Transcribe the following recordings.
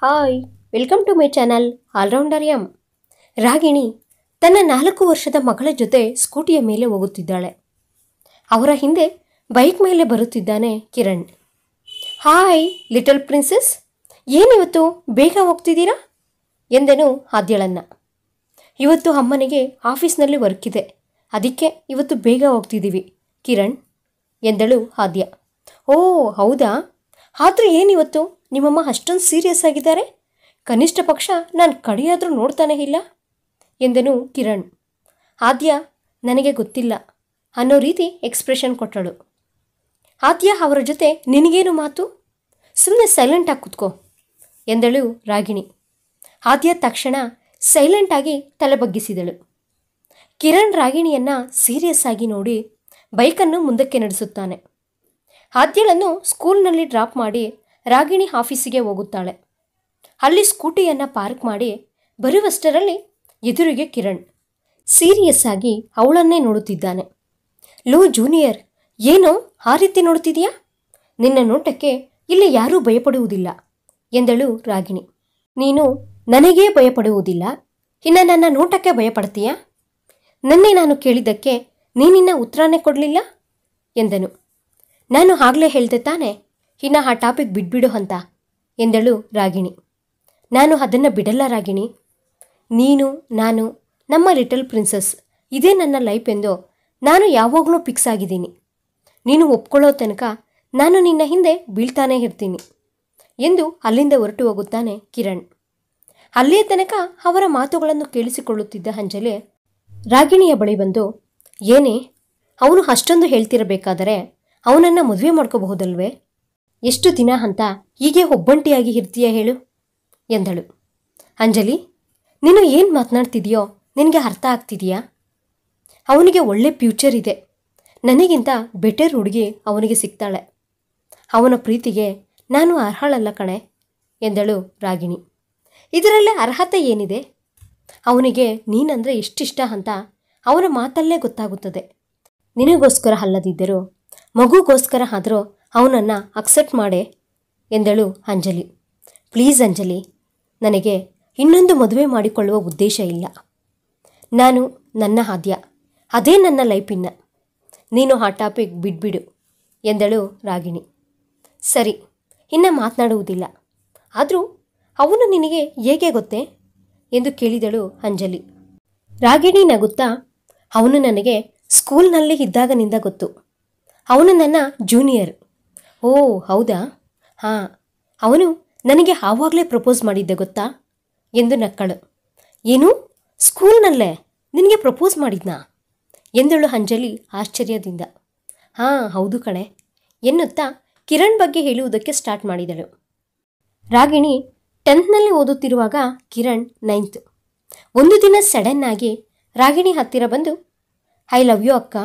Hi, welcome to my channel allrounder M. Ragini ತನ್ನ 4 ವರ್ಷದ ಮಗಳ ಜೊತೆ ಸ್ಕೂಟಿಯ ಮೇಲೆ ಹೋಗುತ್ತಿದ್ದಾಳೆ. ಅವರ ಹಿಂದೆ ಬೈಕ್ ಮೇಲೆ ಬರುತ್ತಿದ್ದಾನೆ ಕಿರಣ್. ಹಾಯ್ ಲಿಟಲ್ ಪ್ರಿನ್ಸೆಸ್, ಏನಿವತ್ತು ಬೇಗ ಹೋಗ್ತಿದ್ದೀರಾ ಎಂದನು ಆದ್ಯಳನ್ನ. ಇವತ್ತು ಅಮ್ಮನಿಗೆ ಆಫೀಸ್ನಲ್ಲಿ ವರ್ಕ್ ಇದೆ, ಅದಕ್ಕೆ ಇವತ್ತು ಬೇಗ ಹೋಗ್ತಿದ್ದೀವಿ ಕಿರಣ್ ಎಂದಳು ಆದ್ಯ. ಓ ಹೌದಾ, ಆದರೂ ಏನಿವತ್ತು ನಿಮ್ಮಮ್ಮ ಅಷ್ಟೊಂದು ಸೀರಿಯಸ್ ಆಗಿದ್ದಾರೆ? ಕನಿಷ್ಠ ಪಕ್ಷ ನಾನು ಕಡೆಯಾದರೂ ನೋಡ್ತಾನೆ ಇಲ್ಲ ಎಂದನು ಕಿರಣ್. ಆದ್ಯ ನನಗೆ ಗೊತ್ತಿಲ್ಲ ಅನ್ನೋ ರೀತಿ ಎಕ್ಸ್ಪ್ರೆಷನ್ ಕೊಟ್ಟಳು. ಆದ್ಯ ಅವರ ಜೊತೆ ನಿನಗೇನು ಮಾತು, ಸುಮ್ಮನೆ ಸೈಲೆಂಟಾಗಿ ಕೂತ್ಕೋ ಎಂದಳು ರಾಗಿಣಿ. ಆದ್ಯ ತಕ್ಷಣ ಸೈಲೆಂಟಾಗಿ ತಲೆ ಬಗ್ಗಿಸಿದಳು. ಕಿರಣ್ ರಾಗಿಣಿಯನ್ನು ಸೀರಿಯಸ್ ಆಗಿ ನೋಡಿ ಬೈಕನ್ನು ಮುಂದಕ್ಕೆ ನಡೆಸುತ್ತಾನೆ. ಆದ್ಯಳನ್ನು ಸ್ಕೂಲ್ನಲ್ಲಿ ಡ್ರಾಪ್ ಮಾಡಿ ರಾಗಿಣಿ ಆಫೀಸಿಗೆ ಹೋಗುತ್ತಾಳೆ. ಅಲ್ಲಿ ಸ್ಕೂಟಿಯನ್ನು ಪಾರ್ಕ್ ಮಾಡಿ ಬರುವಷ್ಟರಲ್ಲಿ ಎದುರಿಗೆ ಕಿರಣ್ ಸೀರಿಯಸ್ ಆಗಿ ಅವಳನ್ನೇ ನೋಡುತ್ತಿದ್ದಾನೆ. ಲೋ ಜೂನಿಯರ್, ಏನೋ ಆ ರೀತಿ ನೋಡ್ತಿದೀಯಾ? ನಿನ್ನ ನೋಟಕ್ಕೆ ಇಲ್ಲಿ ಯಾರೂ ಭಯಪಡುವುದಿಲ್ಲ ಎಂದಳು ರಾಗಿಣಿ. ನೀನು ನನಗೇ ಭಯಪಡುವುದಿಲ್ಲ, ಇನ್ನು ನನ್ನ ನೋಟಕ್ಕೆ ಭಯಪಡ್ತೀಯಾ? ನನ್ನೇ ನಾನು ಕೇಳಿದ್ದಕ್ಕೆ ನೀನಿನ್ನ ಉತ್ತರನೇ ಕೊಡಲಿಲ್ಲ ಎಂದನು. ನಾನು ಆಗಲೇ ಹೇಳ್ದೆ ತಾನೆ, ಇನ್ನು ಆ ಟಾಪಿಕ್ ಬಿಟ್ಬಿಡು ಅಂತ ಎಂದಳು ರಾಗಿಣಿ. ನಾನು ಅದನ್ನು ಬಿಡಲ್ಲ ರಾಗಿಣಿ. ನೀನು, ನಾನು, ನಮ್ಮ ಲಿಟಲ್ ಪ್ರಿನ್ಸಸ್, ಇದೇ ನನ್ನ ಲೈಫ್ ಎಂದು ನಾನು ಯಾವಾಗಲೂ ಫಿಕ್ಸ್ ಆಗಿದ್ದೀನಿ. ನೀನು ಒಪ್ಕೊಳ್ಳೋ ತನಕ ನಾನು ನಿನ್ನ ಹಿಂದೆ ಬೀಳ್ತಾನೇ ಇರ್ತೀನಿ ಎಂದು ಅಲ್ಲಿಂದ ಹೊರಟು ಹೋಗುತ್ತಾನೆ ಕಿರಣ್. ಅಲ್ಲಿಯ ತನಕ ಅವರ ಮಾತುಗಳನ್ನು ಕೇಳಿಸಿಕೊಳ್ಳುತ್ತಿದ್ದ ಅಂಜಲಿ ರಾಗಿಣಿಯ ಬಳಿ ಬಂದು, ಏನೇ ಅವನು ಅಷ್ಟೊಂದು ಹೇಳ್ತಿರಬೇಕಾದರೆ ಅವನನ್ನು ಮದುವೆ ಮಾಡ್ಕೋಬಹುದಲ್ವೇ? ಎಷ್ಟು ದಿನ ಅಂತ ಹೀಗೆ ಒಬ್ಬಂಟಿಯಾಗಿ ಇರ್ತೀಯ ಹೇಳು ಎಂದಳು. ಅಂಜಲಿ, ನೀನು ಏನು ಮಾತನಾಡ್ತಿದೆಯೋ ನಿನಗೆ ಅರ್ಥ ಆಗ್ತಿದೆಯಾ? ಅವನಿಗೆ ಒಳ್ಳೆ ಫ್ಯೂಚರ್ ಇದೆ, ನನಗಿಂತ ಬೆಟರ್ ಹುಡುಗಿ ಅವನಿಗೆ ಸಿಗ್ತಾಳೆ. ಅವನ ಪ್ರೀತಿಗೆ ನಾನು ಅರ್ಹಳಲ್ಲ ಕಣೆ ಎಂದಳು ರಾಗಿಣಿ. ಇದರಲ್ಲೇ ಅರ್ಹತೆ ಏನಿದೆ? ಅವನಿಗೆ ನೀನಂದರೆ ಎಷ್ಟಿಷ್ಟ ಅಂತ ಅವನ ಮಾತಲ್ಲೇ ಗೊತ್ತಾಗುತ್ತದೆ. ನಿನಗೋಸ್ಕರ ಅಲ್ಲದಿದ್ದರೂ ಮಗುಗೋಸ್ಕರ ಆದರೂ ಅವನನ್ನು ಅಕ್ಸೆಪ್ಟ್ ಮಾಡೆ ಎಂದಳು ಅಂಜಲಿ. ಪ್ಲೀಸ್ ಅಂಜಲಿ, ನನಗೆ ಇನ್ನೊಂದು ಮದುವೆ ಮಾಡಿಕೊಳ್ಳುವ ಉದ್ದೇಶ ಇಲ್ಲ. ನಾನು ನನ್ನ ಆದ್ಯ, ಅದೇ ನನ್ನ ಲೈಫಿನ್ನ. ನೀನು ಆ ಟಾಪಿಕ್ ಬಿಟ್ಬಿಡು ಎಂದಳು ರಾಗಿಣಿ. ಸರಿ, ಇನ್ನು ಮಾತನಾಡುವುದಿಲ್ಲ. ಆದರೂ ಅವನು ನಿನಗೆ ಹೇಗೆ ಗೊತ್ತೇ ಎಂದು ಕೇಳಿದಳು ಅಂಜಲಿ. ರಾಗಿಣಿ ನಗುತ್ತಾ, ಅವನು ನನಗೆ ಸ್ಕೂಲ್ನಲ್ಲಿ ಇದ್ದಾಗನಿಂದ ಗೊತ್ತು. ಅವನು ನನ್ನ ಜೂನಿಯರ್. ಓ ಹೌದಾ, ಹಾಂ, ಅವನು ನನಗೆ ಆವಾಗಲೇ ಪ್ರಪೋಸ್ ಮಾಡಿದ್ದೆ ಗೊತ್ತಾ ಎಂದು ನಕ್ಕಳು. ಏನು, ಸ್ಕೂಲ್ನಲ್ಲೇ ನಿನಗೆ ಪ್ರಪೋಸ್ ಮಾಡಿದ್ನಾ ಎಂದಳು ಅಂಜಲಿ ಆಶ್ಚರ್ಯದಿಂದ. ಹಾಂ ಹೌದು ಕಣೆ ಎನ್ನುತ್ತಾ ಕಿರಣ್ ಬಗ್ಗೆ ಹೇಳುವುದಕ್ಕೆ ಸ್ಟಾರ್ಟ್ ಮಾಡಿದಳು. Ragini 10th ಓದುತ್ತಿರುವಾಗ Kiran 9th. ಒಂದು ದಿನ ಸಡನ್ನಾಗಿ ರಾಗಿಣಿ ಹತ್ತಿರ ಬಂದು, ಐ ಲವ್ ಯು ಅಕ್ಕ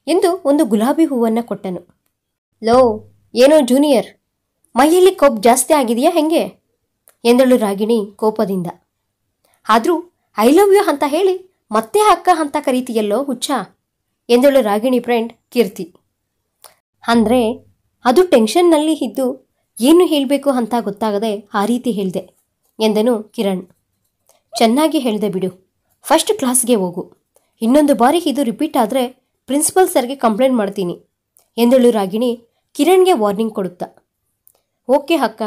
ಎಂದು ಒಂದು ಗುಲಾಬಿ ಹೂವನ್ನು ಕೊಟ್ಟನು. ಲೋ ಏನೋ ಜೂನಿಯರ್, ಮೈಯಲ್ಲಿ ಕೊಬ್ಬು ಜಾಸ್ತಿ ಆಗಿದೆಯಾ ಹೆಂಗೆ ಎಂದಳು ರಾಗಿಣಿ ಕೋಪದಿಂದ. ಆದರೂ ಐ ಲವ್ ಯು ಅಂತ ಹೇಳಿ ಮತ್ತೆ ಅಕ್ಕ ಅಂತ ಕರೀತೀಯಲ್ಲೋ ಹುಚ್ಚ ಎಂದಳು ರಾಗಿಣಿ ಫ್ರೆಂಡ್ ಕೀರ್ತಿ. ಅಂದರೆ ಅದು ಟೆನ್ಷನ್ನಲ್ಲಿ ಇದ್ದು ಏನು ಹೇಳಬೇಕು ಅಂತ ಗೊತ್ತಾಗದೆ ಆ ರೀತಿ ಹೇಳಿದೆ ಎಂದನು ಕಿರಣ್. ಚೆನ್ನಾಗಿ ಹೇಳಿದೆ ಬಿಡು, ಫಸ್ಟ್ ಕ್ಲಾಸ್ಗೆ ಹೋಗು. ಇನ್ನೊಂದು ಬಾರಿ ಇದು ರಿಪೀಟ್ ಆದರೆ ಪ್ರಿನ್ಸಿಪಲ್ ಸರ್ಗೆ ಕಂಪ್ಲೇಂಟ್ ಮಾಡ್ತೀನಿ ಎಂದಳು ರಾಗಿಣಿ ಕಿರಣ್ಗೆ ವಾರ್ನಿಂಗ್ ಕೊಡುತ್ತಾ. ಓಕೆ ಅಕ್ಕ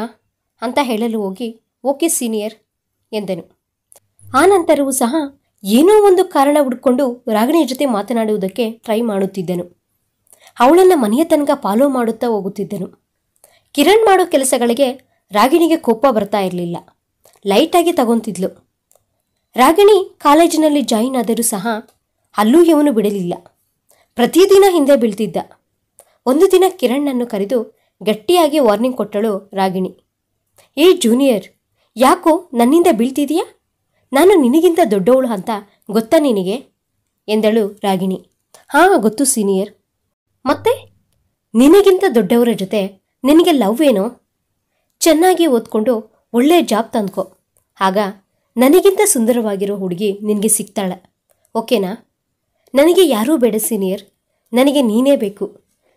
ಅಂತ ಹೇಳಲು ಹೋಗಿ ಓಕೆ ಸೀನಿಯರ್ ಎಂದನು. ಆ ನಂತರವೂ ಸಹ ಏನೋ ಒಂದು ಕಾರಣ ಹುಡ್ಕೊಂಡು ರಾಗಿಣಿಯ ಜೊತೆ ಮಾತನಾಡುವುದಕ್ಕೆ ಟ್ರೈ ಮಾಡುತ್ತಿದ್ದನು. ಅವಳನ್ನು ಮನೆಯ ತನಕ ಫಾಲೋ ಮಾಡುತ್ತಾ ಹೋಗುತ್ತಿದ್ದನು. ಕಿರಣ್ ಮಾಡೋ ಕೆಲಸಗಳಿಗೆ ರಾಗಿಣಿಗೆ ಕೋಪ ಬರ್ತಾ ಇರಲಿಲ್ಲ, ಲೈಟಾಗಿ ತಗೊತಿದ್ಲು. ರಾಗಿಣಿ ಕಾಲೇಜಿನಲ್ಲಿ ಜಾಯಿನ್ ಆದರೂ ಸಹ ಅಲ್ಲೂ ಇವನು ಬಿಡಲಿಲ್ಲ. ಪ್ರತಿದಿನ ಹಿಂದೆ ಬೀಳ್ತಿದ್ದ. ಒಂದು ದಿನ ಕಿರಣ್ಣನ್ನು ಕರೆದು ಗಟ್ಟಿಯಾಗಿ ವಾರ್ನಿಂಗ್ ಕೊಟ್ಟಳು ರಾಗಿಣಿ. ಏ ಜೂನಿಯರ್, ಯಾಕೋ ನನ್ನಿಂದ ಬೀಳ್ತಿದೀಯಾ? ನಾನು ನಿನಗಿಂತ ದೊಡ್ಡವಳು ಅಂತ ಗೊತ್ತಾ ನಿನಗೆ ಎಂದಳು ರಾಗಿಣಿ. ಹಾಂ ಗೊತ್ತು ಸೀನಿಯರ್. ಮತ್ತೆ ನಿನಗಿಂತ ದೊಡ್ಡವರ ಜೊತೆ ನಿನಗೆ ಲವ್ ಏನೋ? ಚೆನ್ನಾಗಿ ಓದ್ಕೊಂಡು ಒಳ್ಳೆಯ ಜಾಬ್ ತಂದ್ಕೋ, ಆಗ ನನಗಿಂತ ಸುಂದರವಾಗಿರೋ ಹುಡುಗಿ ನಿನಗೆ ಸಿಗ್ತಾಳೆ, ಓಕೆನಾ? ನನಗೆ ಯಾರೂ ಬೇಡ ಸೀನಿಯರ್, ನನಗೆ ನೀನೇ ಬೇಕು.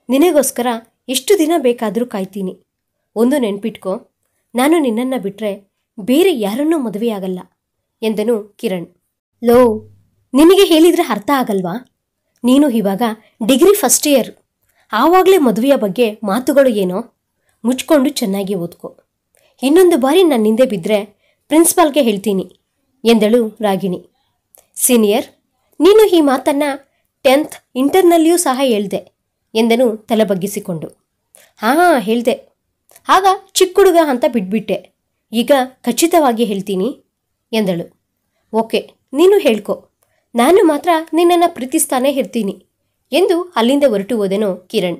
ನಿನಗೋಸ್ಕರ ಎಷ್ಟು ದಿನ ಬೇಕಾದರೂ ಕಾಯ್ತೀನಿ. ಒಂದು ನೆನ್ಪಿಟ್ಕೋ, ನಾನು ನಿನ್ನನ್ನು ಬಿಟ್ಟರೆ ಬೇರೆ ಯಾರನ್ನೂ ಮದುವೆಯಾಗಲ್ಲ ಎಂದನು ಕಿರಣ್. ಲೋ, ನಿನಗೆ ಹೇಳಿದರೆ ಅರ್ಥ ಆಗಲ್ವಾ? ನೀನು ಇವಾಗ ಡಿಗ್ರಿ ಫಸ್ಟ್ ಇಯರ್, ಆವಾಗಲೇ ಮದುವೆಯ ಬಗ್ಗೆ ಮಾತುಗಳು ಏನೋ? ಮುಚ್ಕೊಂಡು ಚೆನ್ನಾಗಿ ಓದ್ಕೊ. ಇನ್ನೊಂದು ಬಾರಿ ನನ್ನಿಂದೆ ಬಿದ್ದರೆ ಪ್ರಿನ್ಸಿಪಾಲ್ಗೆ ಹೇಳ್ತೀನಿ ಎಂದಳು ರಾಗಿಣಿ. ಸೀನಿಯರ್, ನೀನು ಈ ಮಾತನ್ನು 10th ಇಂಟರ್ನಲ್ಲಿಯೂ ಸಹ ಹೇಳ್ದೆ ಎಂದನು ತಲೆ ಬಗ್ಗಿಸಿಕೊಂಡು. ಹಾಂ ಹೇಳ್ದೆ, ಆಗ ಚಿಕ್ಕ ಹುಡುಗ ಅಂತ ಬಿಟ್ಬಿಟ್ಟೆ, ಈಗ ಖಚಿತವಾಗಿ ಹೇಳ್ತೀನಿ ಎಂದಳು. ಓಕೆ, ನೀನು ಹೇಳ್ಕೊ, ನಾನು ಮಾತ್ರ ನಿನ್ನನ್ನು ಪ್ರೀತಿಸ್ತಾನೇ ಇರ್ತೀನಿ ಎಂದು ಅಲ್ಲಿಂದ ಹೊರಟು ಹೋದೆನು ಕಿರಣ್.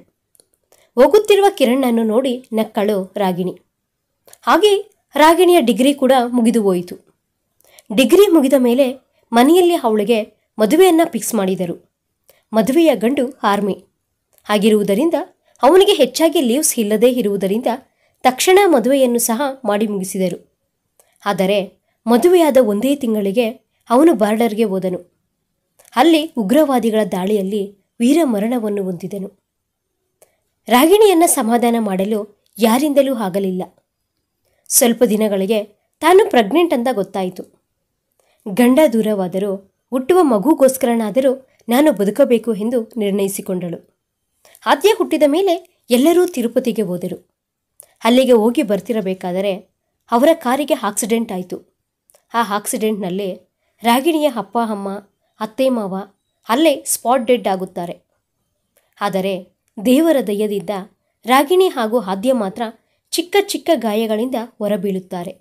ಹೋಗುತ್ತಿರುವ ಕಿರಣನ್ನು ನೋಡಿ ನಕ್ಕಳು ರಾಗಿಣಿ. ಹಾಗೆ ರಾಗಿಣಿಯ ಡಿಗ್ರಿ ಕೂಡ ಮುಗಿದು ಹೋಯಿತು. ಡಿಗ್ರಿ ಮುಗಿದ ಮೇಲೆ ಮನೆಯಲ್ಲಿ ಅವಳಿಗೆ ಮದುವೆಯನ್ನು ಫಿಕ್ಸ್ ಮಾಡಿದರು. ಮದುವೆಯ ಗಂಡು ಆರ್ಮಿ ಆಗಿರುವುದರಿಂದ ಅವನಿಗೆ ಹೆಚ್ಚಾಗಿ ಲೀವ್ಸ್ ಇಲ್ಲದೇ ಇರುವುದರಿಂದ ತಕ್ಷಣ ಮದುವೆಯನ್ನು ಸಹ ಮಾಡಿ ಮುಗಿಸಿದರು. ಆದರೆ ಮದುವೆಯಾದ ಒಂದೇ ತಿಂಗಳಿಗೆ ಅವನು ಬಾರ್ಡರ್ಗೆ ಹೋದನು. ಅಲ್ಲಿ ಉಗ್ರವಾದಿಗಳ ದಾಳಿಯಲ್ಲಿ ವೀರ ಮರಣವನ್ನು ಹೊಂದಿದನು. ರಾಗಿಣಿಯನ್ನು ಸಮಾಧಾನ ಮಾಡಲು ಯಾರಿಂದಲೂ ಆಗಲಿಲ್ಲ. ಸ್ವಲ್ಪ ದಿನಗಳಿಗೆ ತಾನು ಪ್ರೆಗ್ನೆಂಟ್ ಅಂತ ಗೊತ್ತಾಯಿತು. ಗಂಡ ದೂರವಾದರೂ ಹುಟ್ಟುವ ಮಗುಗೋಸ್ಕರನಾದರೂ ನಾನು ಬದುಕಬೇಕು ಎಂದು ನಿರ್ಣಯಿಸಿಕೊಂಡಳು. ಆದ್ಯ ಹುಟ್ಟಿದ ಮೇಲೆ ಎಲ್ಲರೂ ತಿರುಪತಿಗೆ ಹೋದರು. ಅಲ್ಲಿಗೆ ಹೋಗಿ ಬರ್ತಿರಬೇಕಾದರೆ ಅವರ ಕಾರಿಗೆ ಆಕ್ಸಿಡೆಂಟ್ ಆಯಿತು. ಆ ಆಕ್ಸಿಡೆಂಟ್ನಲ್ಲಿ ರಾಗಿಣಿಯ ಅಪ್ಪ ಅಮ್ಮ, ಅತ್ತೆ ಮಾವ ಅಲ್ಲೇ ಸ್ಪಾಟ್ ಡೆಡ್ ಆಗುತ್ತಾರೆ. ಆದರೆ ದೇವರ ದಯದಿಂದ ರಾಗಿಣಿ ಹಾಗೂ ಆದ್ಯ ಮಾತ್ರ ಚಿಕ್ಕ ಚಿಕ್ಕ ಗಾಯಗಳಿಂದ ಹೊರಬೀಳುತ್ತಾರೆ.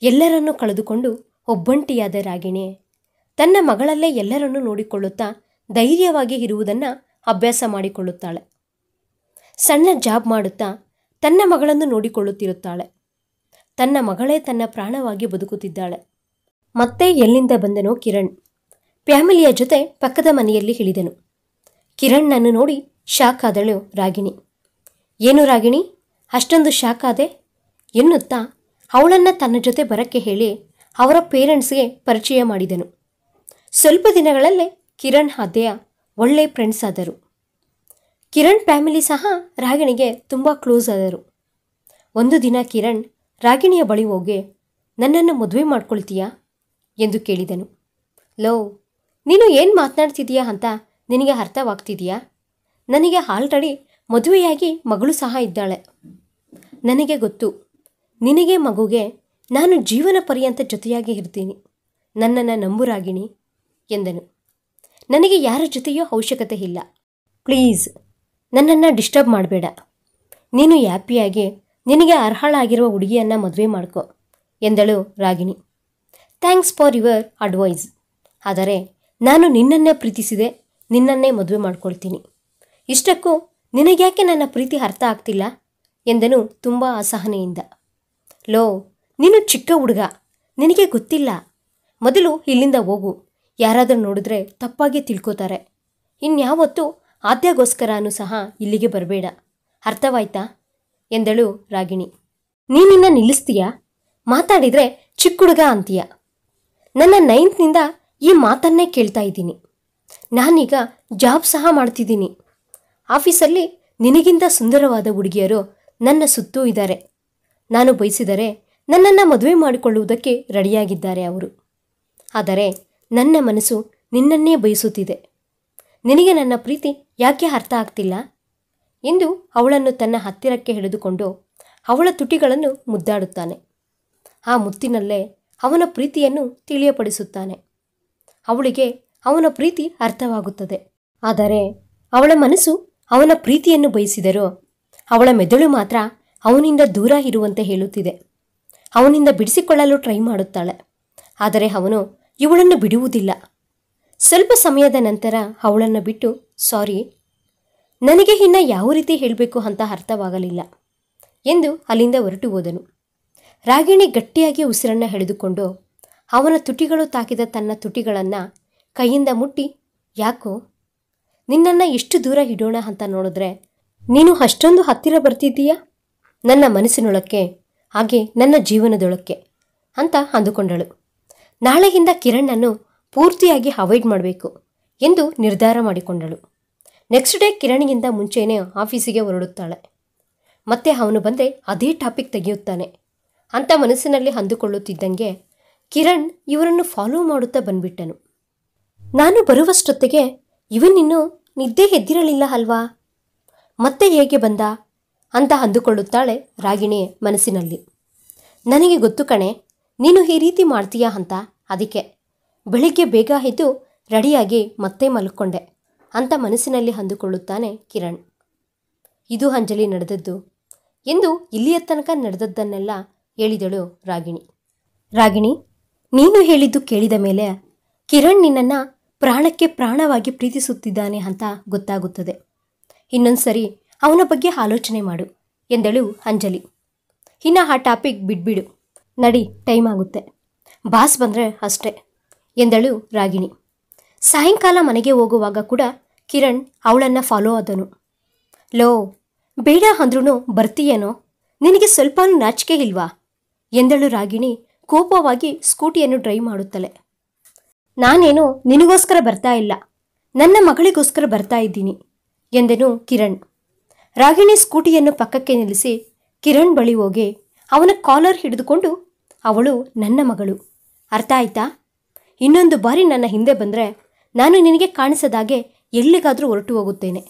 ಎಲ್ಲರನ್ನೂ ಕಳೆದುಕೊಂಡು ಒಬ್ಬಂಟಿಯಾದ ರಾಗಿಣಿ ತನ್ನ ಮಗಳಲ್ಲೇ ಎಲ್ಲರನ್ನೂ ನೋಡಿಕೊಳ್ಳುತ್ತಾ ಧೈರ್ಯವಾಗಿ ಇರುವುದನ್ನು ಅಭ್ಯಾಸ ಮಾಡಿಕೊಳ್ಳುತ್ತಾಳೆ. ಸಣ್ಣ ಜಾಬ್ ಮಾಡುತ್ತಾ ತನ್ನ ಮಗಳನ್ನು ನೋಡಿಕೊಳ್ಳುತ್ತಿರುತ್ತಾಳೆ. ತನ್ನ ಮಗಳೇ ತನ್ನ ಪ್ರಾಣವಾಗಿ ಬದುಕುತ್ತಿದ್ದಾಳೆ. ಮತ್ತೆ ಎಲ್ಲಿಂದ ಬಂದನೋ ಕಿರಣ್ ಫ್ಯಾಮಿಲಿಯ ಜೊತೆ ಪಕ್ಕದ ಮನೆಯಲ್ಲಿ ಇಳಿದನು. ಕಿರಣ್ಣನ್ನು ನೋಡಿ ಶಾಕ್ ಆದಳು ರಾಗಿಣಿ. ಏನು ರಾಗಿಣಿ, ಅಷ್ಟೊಂದು ಶಾಕ್ ಆದೆ ಎನ್ನುತ್ತಾ ಅವಳನ್ನು ತನ್ನ ಜೊತೆ ಬರಕ್ಕೆ ಹೇಳಿ ಅವರ ಪೇರೆಂಟ್ಸ್ಗೆ ಪರಿಚಯ ಮಾಡಿದನು. ಸ್ವಲ್ಪ ದಿನಗಳಲ್ಲೇ ಕಿರಣ್ ಆದ್ಯ ಒಳ್ಳೆ ಫ್ರೆಂಡ್ಸ್ ಆದರು. ಕಿರಣ್ ಫ್ಯಾಮಿಲಿ ಸಹ ರಾಗಿಣಿಗೆ ತುಂಬ ಕ್ಲೋಸ್ ಆದರು. ಒಂದು ದಿನ ಕಿರಣ್ ರಾಗಿಣಿಯ ಬಳಿ ಹೋಗಿ ನನ್ನನ್ನು ಮದುವೆ ಮಾಡ್ಕೊಳ್ತೀಯಾ ಎಂದು ಕೇಳಿದನು. ಲೋ, ನೀನು ಏನು ಮಾತನಾಡ್ತಿದೀಯಾ ಅಂತ ನಿನಗೆ ಅರ್ಥವಾಗ್ತಿದೆಯಾ? ನನಗೆ ಆಲ್ರೆಡಿ ಮದುವೆಯಾಗಿ ಮಗಳು ಸಹ ಇದ್ದಾಳೆ. ನನಗೆ ಗೊತ್ತು, ನಿನಗೆ ಮಗುಗೆ ನಾನು ಜೀವನ ಪರ್ಯಂತ ಜೊತೆಯಾಗಿ ಇರ್ತೀನಿ. ನನ್ನನ್ನು ನಂಬು ರಾಗಿಣಿ ಎಂದನು. ನನಗೆ ಯಾರ ಜೊತೆಯೂ ಅವಶ್ಯಕತೆ ಇಲ್ಲ. ಪ್ಲೀಸ್ ನನ್ನನ್ನು ಡಿಸ್ಟರ್ಬ್ ಮಾಡಬೇಡ. ನೀನು ಹ್ಯಾಪಿಯಾಗಿ ನಿನಗೆ ಅರ್ಹಳಾಗಿರುವ ಹುಡುಗಿಯನ್ನು ಮದುವೆ ಮಾಡ್ಕೊ ಎಂದಳು Ragini. Thanks for your advice. ಆದರೆ ನಾನು ನಿನ್ನನ್ನೇ ಪ್ರೀತಿಸಿದೆ, ನಿನ್ನನ್ನೇ ಮದುವೆ ಮಾಡ್ಕೊಳ್ತೀನಿ. ಇಷ್ಟಕ್ಕೂ ನಿನಗ್ಯಾಕೆ ನನ್ನ ಪ್ರೀತಿ ಅರ್ಥ ಆಗ್ತಿಲ್ಲ ಎಂದನು ತುಂಬ ಅಸಹನೆಯಿಂದ. ಲೋ, ನೀನು ಚಿಕ್ಕ ಹುಡುಗ, ನಿನಗೆ ಗೊತ್ತಿಲ್ಲ. ಮೊದಲು ಇಲ್ಲಿಂದ ಹೋಗು. ಯಾರಾದರೂ ನೋಡಿದ್ರೆ ತಪ್ಪಾಗಿ ತಿಳ್ಕೋತಾರೆ. ಇನ್ಯಾವತ್ತೂ ಆದ್ಯಗೋಸ್ಕರನೂ ಸಹ ಇಲ್ಲಿಗೆ ಬರಬೇಡ, ಅರ್ಥವಾಯ್ತಾ ಎಂದಳು ರಾಗಿಣಿ. ನೀನಿನ್ನ ನಿಲ್ಲಿಸ್ತೀಯಾ? ಮಾತಾಡಿದರೆ ಚಿಕ್ಕ ಹುಡುಗ ಅಂತೀಯ. ನನ್ನ 9th ಈ ಮಾತನ್ನೇ ಕೇಳ್ತಾ ಇದ್ದೀನಿ. ನಾನೀಗ ಜಾಬ್ ಸಹ ಮಾಡ್ತಿದ್ದೀನಿ. ಆಫೀಸಲ್ಲಿ ನಿನಗಿಂತ ಸುಂದರವಾದ ಹುಡುಗಿಯರು ನನ್ನ ಸುತ್ತೂ ಇದ್ದಾರೆ. ನಾನು ಬಯಸಿದರೆ ನನ್ನನ್ನು ಮದುವೆ ಮಾಡಿಕೊಳ್ಳುವುದಕ್ಕೆ ರೆಡಿಯಾಗಿದ್ದಾರೆ ಅವರು. ಆದರೆ ನನ್ನ ಮನಸ್ಸು ನಿನ್ನನ್ನೇ ಬಯಸುತ್ತಿದೆ. ನಿನಗೆ ನನ್ನ ಪ್ರೀತಿ ಯಾಕೆ ಅರ್ಥ ಆಗ್ತಿಲ್ಲ ಎಂದು ಅವಳನ್ನು ತನ್ನ ಹತ್ತಿರಕ್ಕೆ ಹಿಡಿದುಕೊಂಡು ಅವಳ ತುಟಿಗಳನ್ನು ಮುದ್ದಾಡುತ್ತಾನೆ. ಆ ಮುತ್ತಿನಲ್ಲೇ ಅವನ ಪ್ರೀತಿಯನ್ನು ತಿಳಿಯಪಡಿಸುತ್ತಾನೆ. ಅವಳಿಗೆ ಅವನ ಪ್ರೀತಿ ಅರ್ಥವಾಗುತ್ತದೆ. ಆದರೆ ಅವಳ ಮನಸ್ಸು ಅವನ ಪ್ರೀತಿಯನ್ನು ಬಯಸಿದರೂ ಅವಳ ಮೆದುಳು ಮಾತ್ರ ಅವನಿಂದ ದೂರ ಇರುವಂತೆ ಹೇಳುತ್ತಿದೆ. ಅವನಿಂದ ಬಿಡಿಸಿಕೊಳ್ಳಲು ಟ್ರೈ ಮಾಡುತ್ತಾಳೆ. ಆದರೆ ಅವನು ಇವಳನ್ನು ಬಿಡುವುದಿಲ್ಲ. ಸ್ವಲ್ಪ ಸಮಯದ ನಂತರ ಅವಳನ್ನು ಬಿಟ್ಟು, ಸಾರಿ, ನನಗೆ ಇನ್ನು ಯಾವ ರೀತಿ ಹೇಳಬೇಕು ಅಂತ ಅರ್ಥವಾಗಲಿಲ್ಲ ಎಂದು ಅಲ್ಲಿಂದ ಹೊರಟು ಹೋದನು. ರಾಗಿಣಿ ಗಟ್ಟಿಯಾಗಿ ಉಸಿರನ್ನು ಎಳೆದುಕೊಂಡು ಅವನ ತುಟಿಗಳು ತಾಕಿದ ತನ್ನ ತುಟಿಗಳನ್ನು ಕೈಯಿಂದ ಮುಟ್ಟಿ, ಯಾಕೋ ನಿನ್ನನ್ನು ಎಷ್ಟು ದೂರ ಇಡೋಣ ಅಂತ ನೋಡಿದ್ರೆ ನೀನು ಅಷ್ಟೊಂದು ಹತ್ತಿರ ಬರ್ತಿದ್ದೀಯಾ ನನ್ನ ಮನಸ್ಸಿನೊಳಕ್ಕೆ, ಹಾಗೆ ನನ್ನ ಜೀವನದೊಳಕ್ಕೆ ಅಂತ ಅಂದುಕೊಂಡಳು. ನಾಳೆಯಿಂದ ಕಿರಣನ್ನು ಪೂರ್ತಿಯಾಗಿ ಅವಾಯ್ಡ್ ಮಾಡಬೇಕು ಎಂದು ನಿರ್ಧಾರ ಮಾಡಿಕೊಂಡಳು. ನೆಕ್ಸ್ಟ್ ಡೇ ಕಿರಣಿಗಿಂತ ಮುಂಚೆನೇ ಆಫೀಸಿಗೆ ಹೊರಡುತ್ತಾಳೆ. ಮತ್ತೆ ಅವನು ಬಂದರೆ ಅದೇ ಟಾಪಿಕ್ ತೆಗೆಯುತ್ತಾನೆ. ಅಂತ ಮನಸ್ಸಿನಲ್ಲಿ ಅಂದುಕೊಳ್ಳುತ್ತಿದ್ದಂಗೆ ಕಿರಣ್ ಇವರನ್ನು ಫಾಲೋ ಮಾಡುತ್ತಾ ಬಂದ್ಬಿಟ್ಟನು. ನಾನು ಬರುವಷ್ಟೊತ್ತಿಗೆ ಇವನಿನ್ನೂ ನಿದ್ದೆ ಎದ್ದಿರಲಿಲ್ಲ ಅಲ್ವಾ, ಮತ್ತೆ ಹೇಗೆ ಬಂದ ಅಂತ ಅಂದುಕೊಳ್ಳುತ್ತಾಳೆ ರಾಗಿಣಿ ಮನಸ್ಸಿನಲ್ಲಿ. ನನಗೆ ಗೊತ್ತು ಕಣೆ ನೀನು ಈ ರೀತಿ ಮಾಡ್ತೀಯಾ ಅಂತ, ಅದಕ್ಕೆ ಬೆಳಿಗ್ಗೆ ಬೇಗ ಎದ್ದು ರೆಡಿಯಾಗಿ ಮತ್ತೆ ಮಲ್ಕೊಂಡೆ ಅಂತ ಮನಸ್ಸಿನಲ್ಲಿ ಅಂದುಕೊಳ್ಳುತ್ತಾನೆ ಕಿರಣ್. ಇದು ಅಂಜಲಿ ನಡೆದದ್ದು ಎಂದು ಇಲ್ಲಿಯ ತನಕ ನಡೆದದ್ದನ್ನೆಲ್ಲ ಹೇಳಿದಳು ರಾಗಿಣಿ. ರಾಗಿಣಿ, ನೀನು ಹೇಳಿದ್ದು ಕೇಳಿದ ಮೇಲೆ ಕಿರಣ್ ನಿನ್ನನ್ನು ಪ್ರಾಣಕ್ಕೆ ಪ್ರಾಣವಾಗಿ ಪ್ರೀತಿಸುತ್ತಿದ್ದಾನೆ ಅಂತ ಗೊತ್ತಾಗುತ್ತದೆ. ಇನ್ನೊಂದ್ಸರಿ ಅವನ ಬಗ್ಗೆ ಆಲೋಚನೆ ಮಾಡು ಎಂದಳು ಅಂಜಲಿ. ಇನ್ನು ಆ ಟಾಪಿಕ್ ಬಿಟ್ಬಿಡು, ನಡಿ ಟೈಮ್ ಆಗುತ್ತೆ, ಬಾಸ್ ಬಂದರೆ ಅಷ್ಟೇ ಎಂದಳು ರಾಗಿಣಿ. ಸಾಯಂಕಾಲ ಮನೆಗೆ ಹೋಗುವಾಗ ಕೂಡ ಕಿರಣ್ ಅವಳನ್ನು ಫಾಲೋ ಆದನು. ಲೋ, ಬೇಡ ಅಂದ್ರೂ ಬರ್ತೀಯೇನೋ, ನಿನಗೆ ಸ್ವಲ್ಪ ನಾಚಿಕೆ ಇಲ್ವಾ ಎಂದಳು ರಾಗಿಣಿ ಕೋಪವಾಗಿ ಸ್ಕೂಟಿಯನ್ನು ಡ್ರೈವ್ ಮಾಡುತ್ತಲೇ. ನಾನೇನು ನಿನಗೋಸ್ಕರ ಬರ್ತಾ ಇಲ್ಲ, ನನ್ನ ಮಗಳಿಗೋಸ್ಕರ ಬರ್ತಾ ಇದ್ದೀನಿ ಎಂದನು ಕಿರಣ್. ರಾಗಿಣಿ ಸ್ಕೂಟಿಯನ್ನು ಪಕ್ಕಕ್ಕೆ ನಿಲ್ಲಿಸಿ ಕಿರಣ್ ಬಳಿ ಹೋಗಿ ಅವನ ಕಾಲರ್ ಹಿಡಿದುಕೊಂಡು, ಅವಳು ನನ್ನ ಮಗಳು, ಅರ್ಥ ಆಯ್ತಾ? ಇನ್ನೊಂದು ಬಾರಿ ನನ್ನ ಹಿಂದೆ ಬಂದರೆ ನಾನು ನಿನಗೆ ಕಾಣಿಸದಾಗೆ ಎಲ್ಲಿಗಾದರೂ ಹೊರಟು ಹೋಗುತ್ತೇನೆ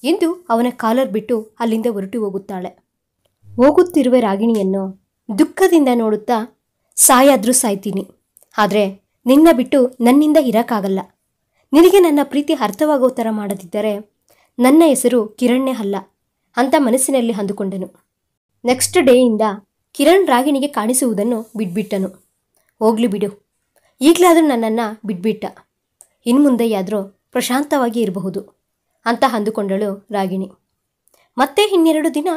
ಎಂದು ಅವನ ಕಾಲರ್ ಬಿಟ್ಟು ಅಲ್ಲಿಂದ ಹೊರಟು ಹೋಗುತ್ತಾಳೆ. ಹೋಗುತ್ತಿರುವ ರಾಗಿಣಿಯನ್ನು ದುಃಖದಿಂದ ನೋಡುತ್ತಾ, ಸಾಯಾದ್ರೂ ಸಾಯ್ತೀನಿ, ಆದರೆ ನಿನ್ನ ಬಿಟ್ಟು ನನ್ನಿಂದ ಇರೋಕ್ಕಾಗಲ್ಲ. ನಿನಗೆ ನನ್ನ ಪ್ರೀತಿ ಅರ್ಥವಾಗೋ ಥರ ಮಾಡದಿದ್ದರೆ ನನ್ನ ಹೆಸರು ಕಿರಣ್ಣೇ ಅಲ್ಲ ಅಂತ ಮನಸ್ಸಿನಲ್ಲಿ ಅಂದುಕೊಂಡನು. ನೆಕ್ಸ್ಟ್ ಡೇಯಿಂದ ಕಿರಣ್ ರಾಗಿಣಿಗೆ ಕಾಣಿಸುವುದನ್ನು ಬಿಟ್ಬಿಟ್ಟನು. ಹೋಗ್ಲಿ ಬಿಡು, ಈಗಲಾದರೂ ನನ್ನನ್ನು ಬಿಟ್ಬಿಟ್ಟ, ಇನ್ನು ಮುಂದೆಯಾದರೂ ಪ್ರಶಾಂತವಾಗಿ ಇರಬಹುದು ಅಂತ ಅಂದುಕೊಂಡಳು ರಾಗಿಣಿ. ಮತ್ತೆ ಇನ್ನೆರಡು ದಿನ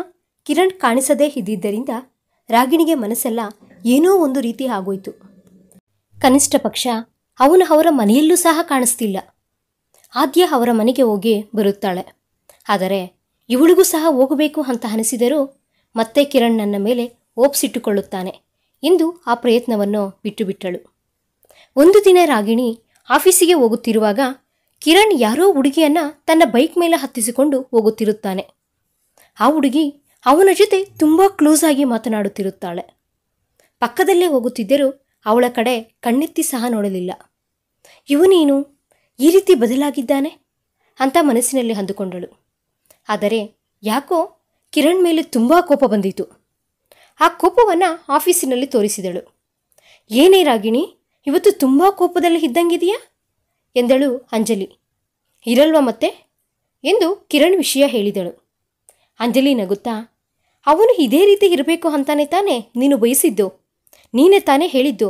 ಕಿರಣ್ ಕಾಣಿಸದೇ ಇದ್ದಿದ್ದರಿಂದ ರಾಗಿಣಿಗೆ ಮನಸ್ಸೆಲ್ಲ ಏನೋ ಒಂದು ರೀತಿ ಆಗೋಯ್ತು. ಕನಿಷ್ಠ ಪಕ್ಷ ಅವನು ಅವರ ಮನೆಯಲ್ಲೂ ಸಹ ಕಾಣಿಸ್ತಿಲ್ಲ. ಆದ್ಯ ಅವರ ಮನೆಗೆ ಹೋಗಿ ಬರುತ್ತಾಳೆ, ಆದರೆ ಇವಳಿಗೂ ಸಹ ಹೋಗಬೇಕು ಅಂತ ಅನಿಸಿದರೂ ಮತ್ತೆ ಕಿರಣ್ ನನ್ನ ಮೇಲೆ ಓಪ್ಸಿಟ್ಟುಕೊಳ್ಳುತ್ತಾನೆ ಎಂದು ಆ ಪ್ರಯತ್ನವನ್ನು ಬಿಟ್ಟುಬಿಟ್ಟಳು. ಒಂದು ದಿನ ರಾಗಿಣಿ ಆಫೀಸಿಗೆ ಹೋಗುತ್ತಿರುವಾಗ ಕಿರಣ್ ಯಾರೋ ಹುಡುಗಿಯನ್ನು ತನ್ನ ಬೈಕ್ ಮೇಲೆ ಹತ್ತಿಸಿಕೊಂಡು ಹೋಗುತ್ತಿರುತ್ತಾನೆ. ಆ ಹುಡುಗಿ ಅವನ ಜೊತೆ ತುಂಬ ಕ್ಲೋಸ್ ಆಗಿ ಮಾತನಾಡುತ್ತಿರುತ್ತಾಳೆ. ಪಕ್ಕದಲ್ಲೇ ಹೋಗುತ್ತಿದ್ದರೂ ಅವಳ ಕಡೆ ಕಣ್ಣೆತ್ತಿ ಸಹ ನೋಡಲಿಲ್ಲ. ಇವನೇನು ಈ ರೀತಿ ಬದಲಾಗಿದ್ದಾನೆ ಅಂತ ಮನಸ್ಸಿನಲ್ಲಿ ಅಂದುಕೊಂಡಳು. ಆದರೆ ಯಾಕೋ ಕಿರಣ್ ಮೇಲೆ ತುಂಬ ಕೋಪ ಬಂದಿತು. ಆ ಕೋಪವನ್ನು ಆಫೀಸಿನಲ್ಲಿ ತೋರಿಸಿದಳು. ಏನೇ ರಾಗಿಣಿ, ಇವತ್ತು ತುಂಬ ಕೋಪದಲ್ಲಿ ಇದ್ದಂಗಿದೆಯಾ ಎಂದಳು ಅಂಜಲಿ. ಇರಲ್ವ ಮತ್ತೆ ಎಂದು ಕಿರಣ್ ವಿಷಯ ಹೇಳಿದಳು. ಅಂಜಲಿ ನಗುತ್ತಾ, ಅವನು ಇದೇ ರೀತಿ ಇರಬೇಕು ಅಂತಾನೆ ತಾನೇ ನೀನು ಬಯಸಿದ್ದು, ನೀನೇ ತಾನೇ ಹೇಳಿದ್ದು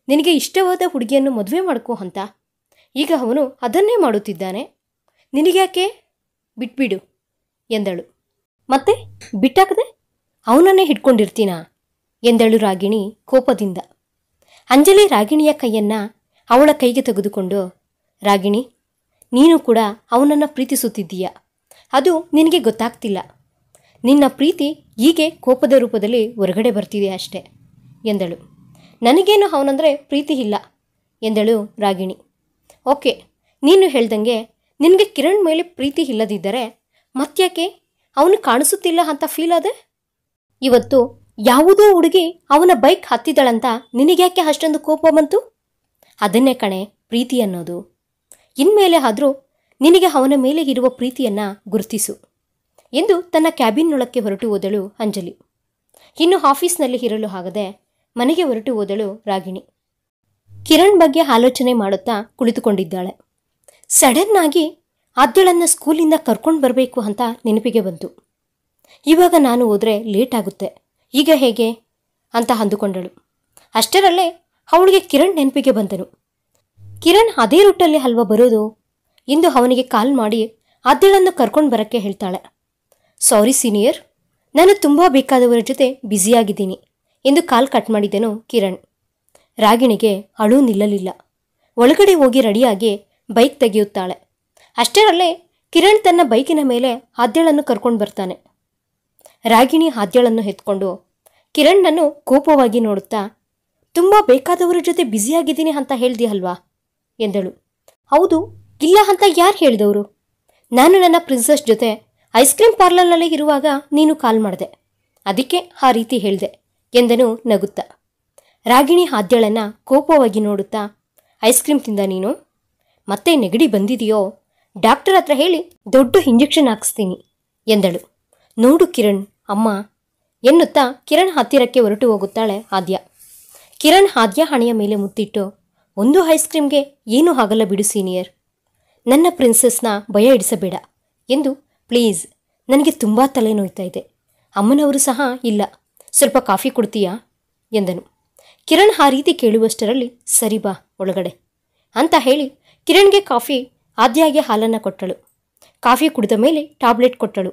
ನಿನಗೆ ಇಷ್ಟವಾದ ಹುಡುಗಿಯನ್ನು ಮದುವೆ ಮಾಡ್ಕೋ ಅಂತ. ಈಗ ಅವನು ಅದನ್ನೇ ಮಾಡುತ್ತಿದ್ದಾನೆ, ನಿನಗ್ಯಾಕೆ, ಬಿಟ್ಬಿಡು ಎಂದಳು. ಮತ್ತೆ ಬಿಟ್ಟಾಕದೆ ಅವನನ್ನೇ ಹಿಡ್ಕೊಂಡಿರ್ತೀನಾ ಎಂದಳು ರಾಗಿಣಿ ಕೋಪದಿಂದ. ಅಂಜಲಿ ರಾಗಿಣಿಯ ಕೈಯನ್ನು ಅವಳ ಕೈಗೆ ತೆಗೆದುಕೊಂಡು, ರಾಗಿಣಿ, ನೀನು ಕೂಡ ಅವನನ್ನು ಪ್ರೀತಿಸುತ್ತಿದ್ದೀಯ, ಅದು ನಿನಗೆ ಗೊತ್ತಾಗ್ತಿಲ್ಲ. ನಿನ್ನ ಪ್ರೀತಿ ಹೀಗೆ ಕೋಪದ ರೂಪದಲ್ಲಿ ಹೊರಗಡೆ ಬರ್ತಿದೆ ಅಷ್ಟೆ ಎಂದಳು. ನನಗೇನು ಅವನಂದರೆ ಪ್ರೀತಿ ಇಲ್ಲ ಎಂದಳು ರಾಗಿಣಿ. ಓಕೆ, ನೀನು ಹೇಳ್ದಂಗೆ ನಿನಗೆ ಕಿರಣ್ ಮೇಲೆ ಪ್ರೀತಿ ಇಲ್ಲದಿದ್ದರೆ ಮತ್ತ್ಯಾಕೆ ಅವನು ಕಾಣಿಸುತ್ತಿಲ್ಲ ಅಂತ ಫೀಲ್ ಆದೆ? ಇವತ್ತು ಯಾವುದೋ ಹುಡುಗಿ ಅವನ ಬೈಕ್ ಹತ್ತಿದಳಂತ ನಿನಗ್ಯಾಕೆ ಅಷ್ಟೊಂದು ಕೋಪ ಬಂತು? ಅದನ್ನೇ ಕಣೆ ಪ್ರೀತಿ ಅನ್ನೋದು. ಇನ್ಮೇಲೆ ಆದರೂ ನಿನಗೆ ಅವನ ಮೇಲೆ ಇರುವ ಪ್ರೀತಿಯನ್ನು ಗುರುತಿಸು ಎಂದು ತನ್ನ ಕ್ಯಾಬಿನ್ನೊಳಕ್ಕೆ ಹೊರಟು ಹೋದಳು ಅಂಜಲಿ. ಇನ್ನು ಆಫೀಸ್ನಲ್ಲಿ ಇರಲು ಆಗದೆ ಮನೆಗೆ ಹೊರಟು ಹೋದಳು ರಾಗಿಣಿ. ಕಿರಣ್ ಬಗ್ಗೆ ಆಲೋಚನೆ ಮಾಡುತ್ತಾ ಕುಳಿತುಕೊಂಡಿದ್ದಾಳೆ. ಸಡನ್ ಆಗಿ ಆದ್ಯಳನ್ನು ಸ್ಕೂಲಿಂದ ಕರ್ಕೊಂಡು ಬರಬೇಕು ಅಂತ ನೆನಪಿಗೆ ಬಂತು. ಇವಾಗ ನಾನು ಹೋದರೆ ಲೇಟ್ ಆಗುತ್ತೆ, ಈಗ ಹೇಗೆ ಅಂತ ಅಂದುಕೊಂಡಳು. ಅಷ್ಟರಲ್ಲೇ ಅವಳಿಗೆ ಕಿರಣ್ ನೆನಪಿಗೆ ಬಂದನು. ಕಿರಣ್ ಅದೇ ರೂಟಲ್ಲಿ ಅಲ್ವಾ ಬರೋದು ಎಂದು ಅವನಿಗೆ ಕಾಲ್ ಮಾಡಿ ಆದ್ಯಳನ್ನು ಕರ್ಕೊಂಡು ಬರೋಕ್ಕೆ ಹೇಳ್ತಾಳೆ. ಸಾರಿ ಸೀನಿಯರ್, ನಾನು ತುಂಬ ಬೇಕಾದವರ ಜೊತೆ ಬ್ಯುಸಿಯಾಗಿದ್ದೀನಿ ಎಂದು ಕಾಲ್ ಕಟ್ ಮಾಡಿದನು ಕಿರಣ್. ರಾಗಿಣಿಗೆ ಅಳು ನಿಲ್ಲಲಿಲ್ಲ. ಒಳಗಡೆ ಹೋಗಿ ರೆಡಿಯಾಗಿ ಬೈಕ್ ತೆಗೆಯುತ್ತಾಳೆ. ಅಷ್ಟರಲ್ಲೇ ಕಿರಣ್ ತನ್ನ ಬೈಕಿನ ಮೇಲೆ ಆದ್ಯಳನ್ನು ಕರ್ಕೊಂಡು ಬರ್ತಾನೆ. ರಾಗಿಣಿ ಆದ್ಯಳನ್ನು ಎತ್ಕೊಂಡು ಕಿರಣ್ಣನ್ನು ಕೋಪವಾಗಿ ನೋಡುತ್ತಾ, ತುಂಬ ಬೇಕಾದವರ ಜೊತೆ ಬ್ಯುಸಿಯಾಗಿದ್ದೀನಿ ಅಂತ ಹೇಳ್ದಿಯಲ್ವಾ ಎಂದಳು. ಹೌದು, ಇಲ್ಲ ಅಂತ ಯಾರು ಹೇಳಿದವರು? ನಾನು ನನ್ನ ಪ್ರಿನ್ಸಸ್ ಜೊತೆ ಐಸ್ ಕ್ರೀಮ್ ಪಾರ್ಲರ್ನಲ್ಲಿ ಇರುವಾಗ ನೀನು ಕಾಲ್ ಮಾಡಿದೆ, ಅದಕ್ಕೆ ಆ ರೀತಿ ಹೇಳಿದೆ ಎಂದನು ನಗುತ್ತಾ. ರಾಗಿಣಿ ಆದ್ಯಳನ್ನು ಕೋಪವಾಗಿ ನೋಡುತ್ತಾ, ಐಸ್ ಕ್ರೀಮ್ ತಿಂದ ನೀನು? ಮತ್ತೆ ನೆಗಡಿ ಬಂದಿದೆಯೋ? ಡಾಕ್ಟರ್ ಹತ್ರ ಹೇಳಿ ದೊಡ್ಡ ಇಂಜೆಕ್ಷನ್ ಹಾಕಿಸ್ತೀನಿ ಎಂದಳು. ನೋಡು ಕಿರಣ್, ಅಮ್ಮ ಎನ್ನುತ್ತಾ ಕಿರಣ್ ಹತ್ತಿರಕ್ಕೆ ಹೊರಟು ಹೋಗುತ್ತಾಳೆ ಆದ್ಯ. ಕಿರಣ್ ಆದ್ಯ ಹಣೆಯ ಮೇಲೆ ಮುತ್ತಿಟ್ಟು, ಒಂದು ಐಸ್ ಕ್ರೀಮ್ಗೆ ಏನೂ ಆಗಲ್ಲ ಬಿಡು ಸೀನಿಯರ್, ನನ್ನ ಪ್ರಿನ್ಸಸ್ನ ಭಯ ಇಡಿಸಬೇಡ ಎಂದು ಪ್ಲೀಸ್, ನನಗೆ ತುಂಬ ತಲೆನೋಯ್ತಾ ಇದೆ, ಅಮ್ಮನವರು ಸಹ ಇಲ್ಲ, ಸ್ವಲ್ಪ ಕಾಫಿ ಕೊಡ್ತೀಯಾ ಎಂದನು. ಕಿರಣ್ ಆ ರೀತಿ ಕೇಳುವಷ್ಟರಲ್ಲಿ ಸರಿ ಬಾ ಒಳಗಡೆ ಅಂತ ಹೇಳಿ ಕಿರಣ್ಗೆ ಕಾಫಿ, ಆದ್ಯಾಗೆ ಹಾಲನ್ನು ಕೊಟ್ಟಳು. ಕಾಫಿ ಕುಡಿದ ಮೇಲೆ ಟ್ಯಾಬ್ಲೆಟ್ ಕೊಟ್ಟಳು.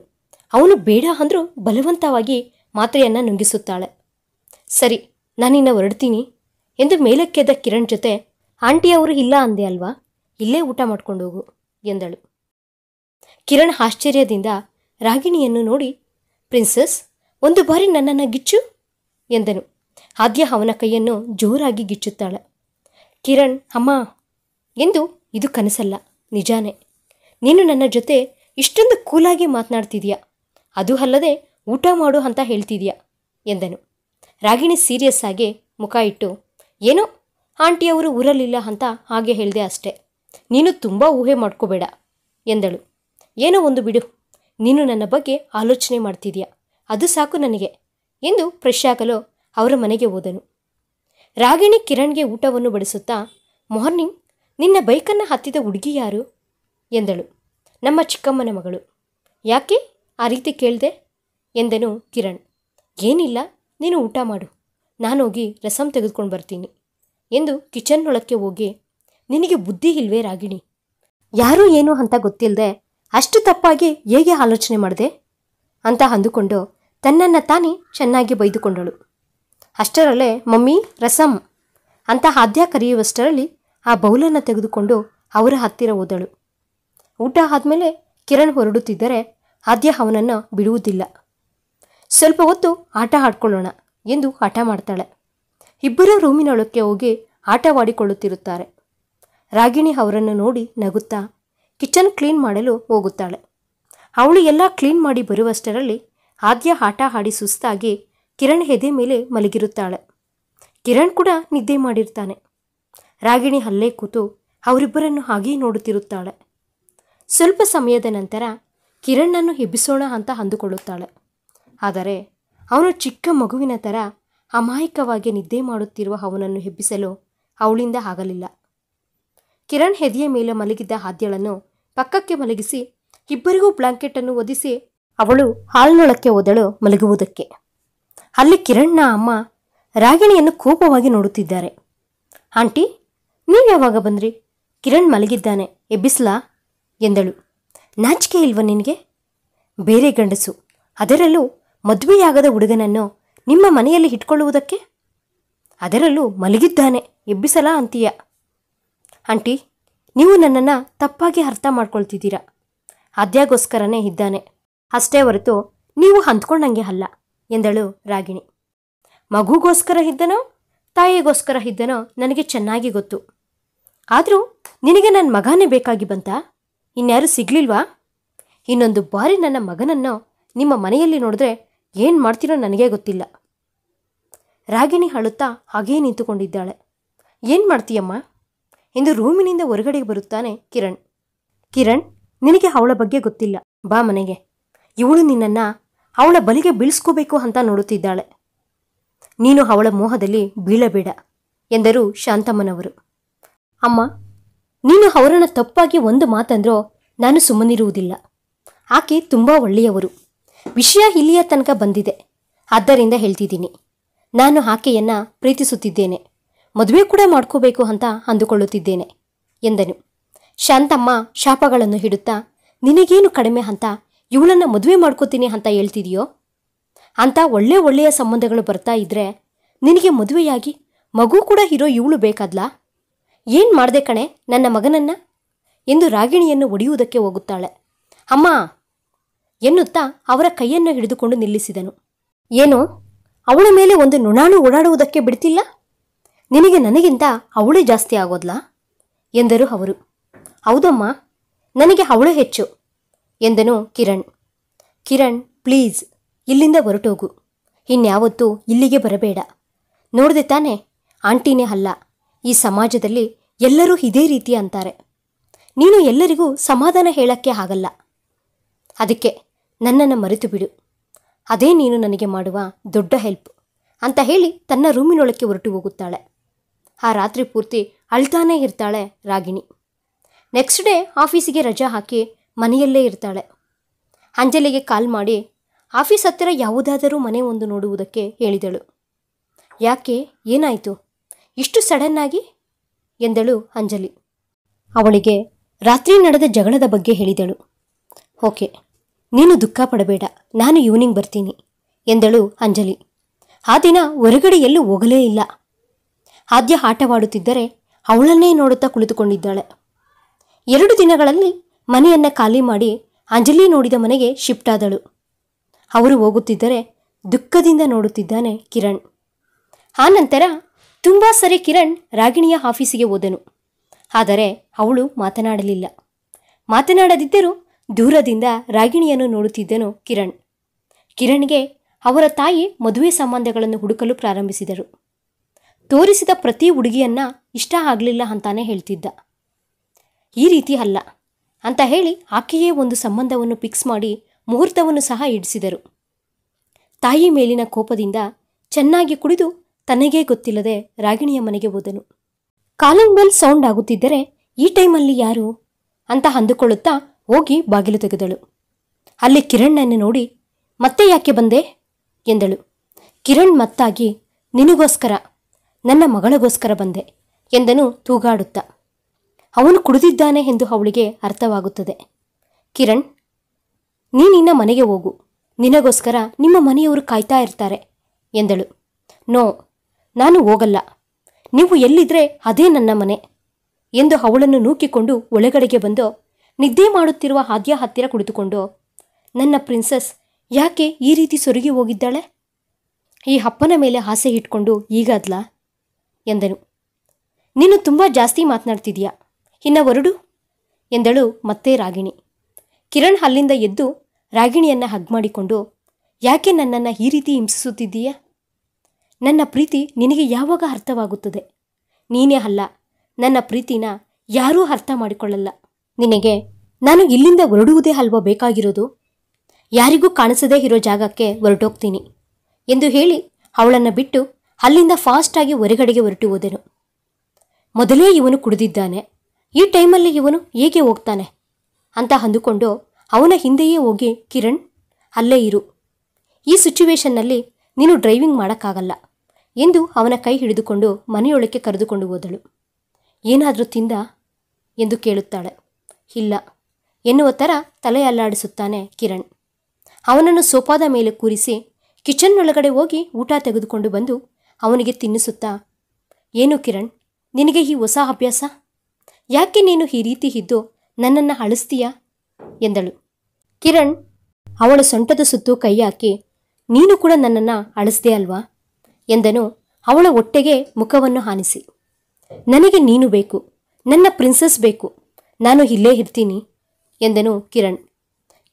ಅವನು ಬೇಡ ಅಂದರೂ ಬಲವಂತವಾಗಿ ಮಾತ್ರೆಯನ್ನು ನುಂಗಿಸುತ್ತಾಳೆ. ಸರಿ, ನಾನಿನ್ನ ಹೊರಡ್ತೀನಿ ಎಂದು ಮೇಲಕ್ಕೆದ್ದ ಕಿರಣ್ ಜೊತೆ, ಆಂಟಿಯವರು ಇಲ್ಲ ಅಂದೆ ಅಲ್ವಾ, ಇಲ್ಲೇ ಊಟ ಮಾಡ್ಕೊಂಡು ಹೋಗು ಎಂದಳು. ಕಿರಣ್ ಆಶ್ಚರ್ಯದಿಂದ ರಾಗಿಣಿಯನ್ನು ನೋಡಿ, ಪ್ರಿನ್ಸಸ್, ಒಂದು ಬಾರಿ ನನ್ನನ್ನು ಗಿಚ್ಚು ಎಂದನು. ಆದ್ಯ ಅವನ ಕೈಯನ್ನು ಜೋರಾಗಿ ಗಿಚ್ಚುತ್ತಾಳೆ. ಕಿರಣ್, ಅಮ್ಮ ಎಂದು, ಇದು ಕನಸಲ್ಲ, ನಿಜಾನೇ, ನೀನು ನನ್ನ ಜೊತೆ ಇಷ್ಟೊಂದು ಕೂಲಾಗಿ ಮಾತನಾಡ್ತಿದ್ಯಾ, ಅದು ಅಲ್ಲದೆ ಊಟ ಮಾಡು ಅಂತ ಹೇಳ್ತಿದ್ಯಾ ಎಂದನು. ರಾಗಿಣಿ ಸೀರಿಯಸ್ ಆಗಿ ಮುಖ ಇಟ್ಟು, ಏನೋ ಆಂಟಿಯವರು ಊರಲ್ಲಿಲ್ಲ ಅಂತ ಹಾಗೆ ಹೇಳಿದೆ ಅಷ್ಟೆ, ನೀನು ತುಂಬ ಊಹೆ ಮಾಡ್ಕೋಬೇಡ ಎಂದಳು. ಏನೋ ಒಂದು ಬಿಡು, ನೀನು ನನ್ನ ಬಗ್ಗೆ ಆಲೋಚನೆ ಮಾಡ್ತಿದ್ಯಾ, ಅದು ಸಾಕು ನನಗೆ ಎಂದು ಫ್ರೆಶ್ ಆಗಲು ಅವರ ಮನೆಗೆ ಹೋದನು. ರಾಗಿಣಿ ಕಿರಣ್ಗೆ ಊಟವನ್ನು ಬಡಿಸುತ್ತಾ, ಮಾರ್ನಿಂಗ್, ನಿನ್ನ ಬೈಕನ್ನು ಹತ್ತಿದ ಹುಡುಗಿ ಯಾರು ಎಂದಳು. ನಮ್ಮ ಚಿಕ್ಕಮ್ಮನ ಮಗಳು. ಯಾಕೆ ಆ ರೀತಿ ಕೇಳಿದೆ ಎಂದನು ಕಿರಣ್. ಏನಿಲ್ಲ, ನೀನು ಊಟ ಮಾಡು, ನಾನೋಗಿ ರಸಂ ತೆಗೆದುಕೊಂಡು ಬರ್ತೀನಿ ಎಂದು ಕಿಚನ್ನೊಳಕ್ಕೆ ಹೋಗಿ, ನಿನಗೆ ಬುದ್ಧಿ ಇಲ್ವೇ ರಾಗಿಣಿ, ಯಾರೂ ಏನು ಅಂತ ಗೊತ್ತಿಲ್ಲದೆ ಅಷ್ಟು ತಪ್ಪಾಗಿ ಹೇಗೆ ಆಲೋಚನೆ ಮಾಡಿದೆ ಅಂತ ಅಂದುಕೊಂಡು ತನ್ನನ್ನು ತಾನೇ ಚೆನ್ನಾಗಿ ಬೈದುಕೊಂಡಳು. ಅಷ್ಟರಲ್ಲೇ ಮಮ್ಮಿ ರಸಂ ಅಂತ ಆದ್ಯ ಕರೆಯುವಷ್ಟರಲ್ಲಿ ಆ ಬೌಲನ್ನು ತೆಗೆದುಕೊಂಡು ಅವರ ಹತ್ತಿರ ಹೋದಳು. ಊಟ ಆದಮೇಲೆ ಕಿರಣ್ ಹೊರಡುತ್ತಿದ್ದರೆ ಆದ್ಯ ಅವನನ್ನು ಬಿಡುವುದಿಲ್ಲ. ಸ್ವಲ್ಪ ಹೊತ್ತು ಆಟ ಆಡ್ಕೊಳ್ಳೋಣ ಎಂದು ಹಠ ಮಾಡ್ತಾಳೆ. ಇಬ್ಬರೂ ರೂಮಿನೊಳಕ್ಕೆ ಹೋಗಿ ಆಟವಾಡಿಕೊಳ್ಳುತ್ತಿರುತ್ತಾರೆ. ರಾಗಿಣಿ ಅವರನ್ನು ನೋಡಿ ನಗುತ್ತಾ ಕಿಚನ್ ಕ್ಲೀನ್ ಮಾಡಲು ಹೋಗುತ್ತಾಳೆ. ಅವಳು ಎಲ್ಲ ಕ್ಲೀನ್ ಮಾಡಿ ಬರುವಷ್ಟರಲ್ಲಿ ಆದ್ಯ ಆಟ ಆಡಿ ಸುಸ್ತಾಗಿ ಕಿರಣ್ ಎದೆ ಮೇಲೆ ಮಲಗಿರುತ್ತಾಳೆ. ಕಿರಣ್ ಕೂಡ ನಿದ್ದೆ ಮಾಡಿರ್ತಾನೆ. ರಾಗಿಣಿ ಅಲ್ಲೇ ಕೂತು ಅವರಿಬ್ಬರನ್ನು ಹಾಗೇ ನೋಡುತ್ತಿರುತ್ತಾಳೆ. ಸ್ವಲ್ಪ ಸಮಯದ ನಂತರ ಕಿರಣನ್ನು ಎಬ್ಬಿಸೋಣ ಅಂತ ಅಂದುಕೊಳ್ಳುತ್ತಾಳೆ. ಆದರೆ ಅವನು ಚಿಕ್ಕ ಮಗುವಿನ ಥರ ಅಮಾಯಕವಾಗಿ ನಿದ್ದೆ ಮಾಡುತ್ತಿರುವ ಅವನನ್ನು ಎಬ್ಬಿಸಲು ಅವಳಿಂದ ಆಗಲಿಲ್ಲ. ಕಿರಣ್ ಎದೆಯ ಮೇಲೆ ಮಲಗಿದ್ದ ಆದ್ಯಳನ್ನು ಪಕ್ಕಕ್ಕೆ ಮಲಗಿಸಿ ಇಬ್ಬರಿಗೂ ಬ್ಲಾಂಕೆಟನ್ನು ಒದಿಸಿ ಅವಳು ಹಾಲ್ನೊಳಕ್ಕೆ ಹೋದಳು ಮಲಗುವುದಕ್ಕೆ. ಅಲ್ಲಿ ಕಿರಣ್ನ ಅಮ್ಮ ರಾಗಿಣಿಯನ್ನು ಕೋಪವಾಗಿ ನೋಡುತ್ತಿದ್ದಾರೆ. ಆಂಟಿ, ನೀವು ಯಾವಾಗ ಬಂದ್ರಿ? ಕಿರಣ್ ಮಲಗಿದ್ದಾನೆ, ಎಬ್ಬಿಸ್ಲಾ ಎಂದಳು. ನಾಚಿಕೆ ಇಲ್ವ ನಿನಗೆ? ಬೇರೆ ಗಂಡಸು, ಅದರಲ್ಲೂ ಮದುವೆಯಾಗದ ಹುಡುಗನನ್ನು ನಿಮ್ಮ ಮನೆಯಲ್ಲಿ ಇಟ್ಕೊಳ್ಳುವುದಕ್ಕೆ, ಅದರಲ್ಲೂ ಮಲಗಿದ್ದಾನೆ ಎಬ್ಬಿಸಲಾ ಅಂತೀಯ? ಆಂಟಿ, ನೀವು ನನ್ನನ್ನು ತಪ್ಪಾಗಿ ಅರ್ಥ ಮಾಡ್ಕೊಳ್ತಿದ್ದೀರಾ. ಆದ್ಯಾಗೋಸ್ಕರನೇ ಇದ್ದಾನೆ ಅಷ್ಟೇ ಹೊರತು ನೀವು ಅಂದ್ಕೊಂಡಂಗೆ ಅಲ್ಲ ಎಂದಳು ರಾಗಿಣಿ. ಮಗುಗೋಸ್ಕರ ಇದ್ದನೋ ತಾಯಿಗೋಸ್ಕರ ಇದ್ದನೋ ನನಗೆ ಚೆನ್ನಾಗಿ ಗೊತ್ತು. ಆದರೂ ನಿನಗೆ ನನ್ನ ಮಗನೇ ಬೇಕಾಗಿ ಬಂತಾ? ಇನ್ಯಾರೂ ಸಿಗ್ಲಿಲ್ವಾ? ಇನ್ನೊಂದು ಬಾರಿ ನನ್ನ ಮಗನನ್ನು ನಿಮ್ಮ ಮನೆಯಲ್ಲಿ ನೋಡಿದ್ರೆ ಏನು ಮಾಡ್ತೀರೋ ನನಗೇ ಗೊತ್ತಿಲ್ಲ. ರಾಗಿಣಿ ಅಳುತ್ತಾ ಹಾಗೇ ನಿಂತುಕೊಂಡಿದ್ದಾಳೆ. ಏನು ಮಾಡ್ತೀಯಮ್ಮ ಎಂದು ರೂಮಿನಿಂದ ಹೊರಗಡೆ ಬರುತ್ತಾನೆ ಕಿರಣ್. ಕಿರಣ್, ನಿನಗೆ ಅವಳ ಬಗ್ಗೆ ಗೊತ್ತಿಲ್ಲ, ಬಾ ಮನೆಗೆ. ಇವಳು ನಿನ್ನನ್ನು ಅವಳ ಬಲಿಗೆ ಬೀಳಿಸ್ಕೋಬೇಕು ಅಂತ ನೋಡುತ್ತಿದ್ದಾಳೆ. ನೀನು ಅವಳ ಮೋಹದಲ್ಲಿ ಬೀಳಬೇಡ ಎಂದರು ಶಾಂತಮ್ಮನವರು. ಅಮ್ಮ, ನೀನು ಅವರನ್ನು ತಪ್ಪಾಗಿ ಒಂದು ಮಾತಂದ್ರೋ ನಾನು ಸುಮ್ಮನಿರುವುದಿಲ್ಲ. ಆಕೆ ತುಂಬ ಒಳ್ಳೆಯವರು. ವಿಷಯ ಇಲ್ಲಿಯ ತನಕ ಬಂದಿದೆ, ಆದ್ದರಿಂದ ಹೇಳ್ತಿದ್ದೀನಿ. ನಾನು ಆಕೆಯನ್ನು ಪ್ರೀತಿಸುತ್ತಿದ್ದೇನೆ, ಮದುವೆ ಕೂಡ ಮಾಡ್ಕೋಬೇಕು ಅಂತ ಅಂದುಕೊಳ್ಳುತ್ತಿದ್ದೇನೆ ಎಂದನು. ಶಾಂತಮ್ಮ ಶಾಪಗಳನ್ನು ಹಿಡುತ್ತಾ, ನಿನಗೇನು ಕಡಿಮೆ ಅಂತ ಇವಳನ್ನು ಮದುವೆ ಮಾಡ್ಕೋತೀನಿ ಅಂತ ಹೇಳ್ತಿದೆಯೋ? ಅಂತ ಒಳ್ಳೆಯ ಸಂಬಂಧಗಳು ಬರ್ತಾ ಇದ್ರೆ ನಿನಗೆ ಮದುವೆಯಾಗಿ ಮಗು ಕೂಡ ಇರೋ ಇವಳು ಬೇಕಾದ್ಲಾ? ಏನು ಮಾಡಿದೆ ಕಣೆ ನನ್ನ ಮಗನನ್ನ ಎಂದು ರಾಗಿಣಿಯನ್ನು ಒಡೆಯುವುದಕ್ಕೆ ಹೋಗುತ್ತಾಳೆ. ಅಮ್ಮ ಎನ್ನುತ್ತಾ ಅವರ ಕೈಯನ್ನು ಹಿಡಿದುಕೊಂಡು ನಿಲ್ಲಿಸಿದನು. ಏನೋ ಅವಳ ಮೇಲೆ ಒಂದು ನುಣಾಣು ಓಡಾಡುವುದಕ್ಕೆ ಬಿಡ್ತಿಲ್ಲ? ನಿನಗೆ ನನಗಿಂತ ಅವಳೇ ಜಾಸ್ತಿ ಆಗೋದ್ಲಾ ಎಂದರು ಅವರು. ಹೌದಮ್ಮ, ನನಗೆ ಅವಳು ಹೆಚ್ಚು ಎಂದನು ಕಿರಣ್. ಕಿರಣ್, ಪ್ಲೀಸ್ ಇಲ್ಲಿಂದ ಹೊರಟೋಗು, ಇನ್ಯಾವತ್ತೂ ಇಲ್ಲಿಗೆ ಬರಬೇಡ. ನೋಡಿದೆ ತಾನೆ, ಆಂಟಿನೇ ಅಲ್ಲ, ಈ ಸಮಾಜದಲ್ಲಿ ಎಲ್ಲರೂ ಇದೇ ರೀತಿ ಅಂತಾರೆ. ನೀನು ಎಲ್ಲರಿಗೂ ಸಮಾಧಾನ ಹೇಳಕ್ಕೆ ಆಗಲ್ಲ. ಅದಕ್ಕೆ ನನ್ನನ್ನು ಮರೆತು ಬಿಡು. ಅದೇ ನೀನು ನನಗೆ ಮಾಡುವ ದೊಡ್ಡ ಹೆಲ್ಪ್ ಅಂತ ಹೇಳಿ ತನ್ನ ರೂಮಿನೊಳಕ್ಕೆ ಹೊರಟು ಹೋಗುತ್ತಾಳೆ. ಆ ರಾತ್ರಿ ಪೂರ್ತಿ ಅಳ್ತಾನೇ ಇರ್ತಾಳೆ ರಾಗಿಣಿ. ನೆಕ್ಸ್ಟ್ ಡೇ ಆಫೀಸಿಗೆ ರಜಾ ಹಾಕಿ ಮನೆಯಲ್ಲೇ ಇರ್ತಾಳೆ. ಅಂಜಲಿಗೆ ಕಾಲ್ ಮಾಡಿ ಆಫೀಸ್ ಹತ್ತಿರ ಯಾವುದಾದರೂ ಮನೆ ಒಂದು ನೋಡುವುದಕ್ಕೆ ಹೇಳಿದಳು. ಯಾಕೆ, ಏನಾಯಿತು ಇಷ್ಟು ಸಡನ್ನಾಗಿ ಎಂದಳು ಅಂಜಲಿ. ಅವಳಿಗೆ ರಾತ್ರಿ ನಡೆದ ಜಗಳದ ಬಗ್ಗೆ ಹೇಳಿದಳು. ಓಕೆ, ನೀನು ದುಃಖ ಪಡಬೇಡ, ನಾನು ಈವ್ನಿಂಗ್ ಬರ್ತೀನಿ ಎಂದಳು ಅಂಜಲಿ. ಆ ದಿನ ಹೊರಗಡೆ ಎಲ್ಲೂ ಹೋಗಲೇ ಇಲ್ಲ. ಆದ್ಯ ಆಟವಾಡುತ್ತಿದ್ದರೆ ಅವಳನ್ನೇ ನೋಡುತ್ತಾ ಕುಳಿತುಕೊಂಡಿದ್ದಾಳೆ. 2 ದಿನಗಳಲ್ಲಿ ಮನೆಯನ್ನು ಖಾಲಿ ಮಾಡಿ ಅಂಜಲಿ ನೋಡಿದ ಮನೆಗೆ ಶಿಫ್ಟ್ ಆದಳು. ಅವರು ಹೋಗುತ್ತಿದ್ದರೆ ದುಃಖದಿಂದ ನೋಡುತ್ತಿದ್ದಾನೆ ಕಿರಣ್. ಆ ನಂತರ ತುಂಬ ಸರಿ ಕಿರಣ್ ರಾಗಿಣಿಯ ಆಫೀಸಿಗೆ ಹೋದನು. ಆದರೆ ಅವಳು ಮಾತನಾಡಲಿಲ್ಲ. ಮಾತನಾಡದಿದ್ದರೂ ದೂರದಿಂದ ರಾಗಿಣಿಯನ್ನು ನೋಡುತ್ತಿದ್ದನು ಕಿರಣ್. ಕಿರಣ್ಗೆ ಅವರ ತಾಯಿ ಮದುವೆ ಸಂಬಂಧಗಳನ್ನು ಹುಡುಕಲು ಪ್ರಾರಂಭಿಸಿದರು. ತೋರಿಸಿದ ಪ್ರತಿ ಹುಡುಗಿಯನ್ನ ಇಷ್ಟ ಆಗಲಿಲ್ಲ ಅಂತಾನೆ ಹೇಳ್ತಿದ್ದ. ಈ ರೀತಿ ಅಲ್ಲ ಅಂತ ಹೇಳಿ ಆಕೆಯೇ ಒಂದು ಸಂಬಂಧವನ್ನು ಫಿಕ್ಸ್ ಮಾಡಿ ಮುಹೂರ್ತವನ್ನು ಸಹ ಇಡಿಸಿದರು. ತಾಯಿ ಮೇಲಿನ ಕೋಪದಿಂದ ಚೆನ್ನಾಗಿ ಕುಡಿದು ತನಗೇ ಗೊತ್ತಿಲ್ಲದೆ ರಾಗಿಣಿಯ ಮನೆಗೆ ಹೋದನು. ಕಾಲಿಂಗ್ ಬೆಲ್ ಸೌಂಡ್ ಆಗುತ್ತಿದ್ದರೆ ಈ ಟೈಮಲ್ಲಿ ಯಾರು ಅಂತ ಅಂದುಕೊಳ್ಳುತ್ತಾ ಹೋಗಿ ಬಾಗಿಲು ತೆಗೆದಳು. ಅಲ್ಲಿ ಕಿರಣ್ಣನ್ನು ನೋಡಿ ಮತ್ತೆ ಯಾಕೆ ಬಂದೆ ಎಂದಳು. ಕಿರಣ್ ಮತ್ತಾಗಿ ನಿನಗೋಸ್ಕರ, ನನ್ನ ಮಗಳಿಗೋಸ್ಕರ ಬಂದೆ ಎಂದನು ತೂಗಾಡುತ್ತಾ. ಅವನು ಕುಡಿದಿದ್ದಾನೆ ಎಂದು ಅವಳಿಗೆ ಅರ್ಥವಾಗುತ್ತದೆ. ಕಿರಣ್, ನೀನಿನ್ನ ಮನೆಗೆ ಹೋಗು, ನಿನಗೋಸ್ಕರ ನಿಮ್ಮ ಮನೆಯವರು ಕಾಯ್ತಾ ಇರ್ತಾರೆ ಎಂದಳು. ನೋ, ನಾನು ಹೋಗಲ್ಲ, ನೀವು ಎಲ್ಲಿದ್ರೆ ಅದೇ ನನ್ನ ಮನೆ ಎಂದು ಅವಳನ್ನು ನೂಕಿಕೊಂಡು ಒಳಗಡೆಗೆ ಬಂದು ನಿದ್ದೆ ಮಾಡುತ್ತಿರುವ ಆದ್ಯ ಹತ್ತಿರ ಕುಳಿತುಕೊಂಡು, ನನ್ನ ಪ್ರಿನ್ಸಸ್ ಯಾಕೆ ಈ ರೀತಿ ಸೊರಗಿ ಹೋಗಿದ್ದಾಳೆ? ಈ ಅಪ್ಪನ ಮೇಲೆ ಆಸೆ ಇಟ್ಕೊಂಡು ಈಗಾದ್ಲ ಎಂದನು. ನೀನು ತುಂಬ ಜಾಸ್ತಿ ಮಾತನಾಡ್ತಿದೀಯಾ, ಇನ್ನ ಹೊರಡು ಎಂದಳು ಮತ್ತೆ ರಾಗಿಣಿ. ಕಿರಣ್ ಅಲ್ಲಿಂದ ಎದ್ದು ರಾಗಿಣಿಯನ್ನ ಹಗ್ ಮಾಡಿಕೊಂಡು, ಯಾಕೆ ನನ್ನನ್ನು ಈ ರೀತಿ ಹಿಂಸಿಸುತ್ತಿದ್ದೀಯಾ? ನನ್ನ ಪ್ರೀತಿ ನಿನಗೆ ಯಾವಾಗ ಅರ್ಥವಾಗುತ್ತದೆ? ನೀನೇ ಅಲ್ಲ, ನನ್ನ ಪ್ರೀತಿನ ಯಾರೂ ಅರ್ಥ ಮಾಡಿಕೊಳ್ಳಲ್ಲ. ನಿನಗೆ ನಾನು ಇಲ್ಲಿಂದ ಹೊರಡುವುದೇ ಅಲ್ವಾ ಬೇಕಾಗಿರೋದು? ಯಾರಿಗೂ ಕಾಣಿಸದೇ ಇರೋ ಜಾಗಕ್ಕೆ ಹೊರಟೋಗ್ತೀನಿ ಎಂದು ಹೇಳಿ ಅವಳನ್ನು ಬಿಟ್ಟು ಅಲ್ಲಿಂದ ಫಾಸ್ಟಾಗಿ ಹೊರಗಡೆಗೆ ಹೊರಟು ಹೋದನು. ಮೊದಲೇ ಇವನು ಕುಡಿದಿದ್ದಾನೆ, ಈ ಟೈಮಲ್ಲಿ ಇವನು ಹೇಗೆ ಹೋಗ್ತಾನೆ ಅಂತ ಅಂದುಕೊಂಡು ಅವನ ಹಿಂದೆಯೇ ಹೋಗಿ, ಕಿರಣ್ ಅಲ್ಲೇ ಇರು, ಈ ಸಿಚುವೇಶನ್ನಲ್ಲಿ ನೀನು ಡ್ರೈವಿಂಗ್ ಮಾಡೋಕ್ಕಾಗಲ್ಲ ಎಂದು ಅವನ ಕೈ ಹಿಡಿದುಕೊಂಡು ಮನೆಯೊಳಕ್ಕೆ ಕರೆದುಕೊಂಡು ಹೋದಳು. ಏನಾದರೂ ತಿಂದ ಎಂದು ಕೇಳುತ್ತಾಳೆ. ಇಲ್ಲ ಎನ್ನುವ ಥರ ತಲೆ ಅಲ್ಲಾಡಿಸುತ್ತಾನೆ ಕಿರಣ್. ಅವನನ್ನು ಸೋಫಾದ ಮೇಲೆ ಕೂರಿಸಿ ಕಿಚನ್ನೊಳಗಡೆ ಹೋಗಿ ಊಟ ತೆಗೆದುಕೊಂಡು ಬಂದು ಅವನಿಗೆ ತಿನ್ನಿಸುತ್ತಾ, ಏನು ಕಿರಣ್, ನಿನಗೆ ಈ ಹೊಸ ಅಭ್ಯಾಸ? ಯಾಕೆ ನೀನು ಈ ರೀತಿ ಇದ್ದು ನನ್ನನ್ನು ಅಳಿಸ್ತೀಯಾ ಎಂದಳು. ಕಿರಣ್ ಅವಳ ಸೊಂಟದ ಸುತ್ತು ಕೈ ಹಾಕಿ, ನೀನು ಕೂಡ ನನ್ನನ್ನು ಅಳಿಸ್ದೆ ಅಲ್ವಾ ಎಂದನು ಅವಳ ಹೊಟ್ಟೆಗೆ ಮುಖವನ್ನು ಹಾನಿಸಿ. ನನಗೆ ನೀನು ಬೇಕು, ನನ್ನ ಪ್ರಿನ್ಸಸ್ ಬೇಕು, ನಾನು ಇಲ್ಲೇ ಇರ್ತೀನಿ ಎಂದನು ಕಿರಣ್.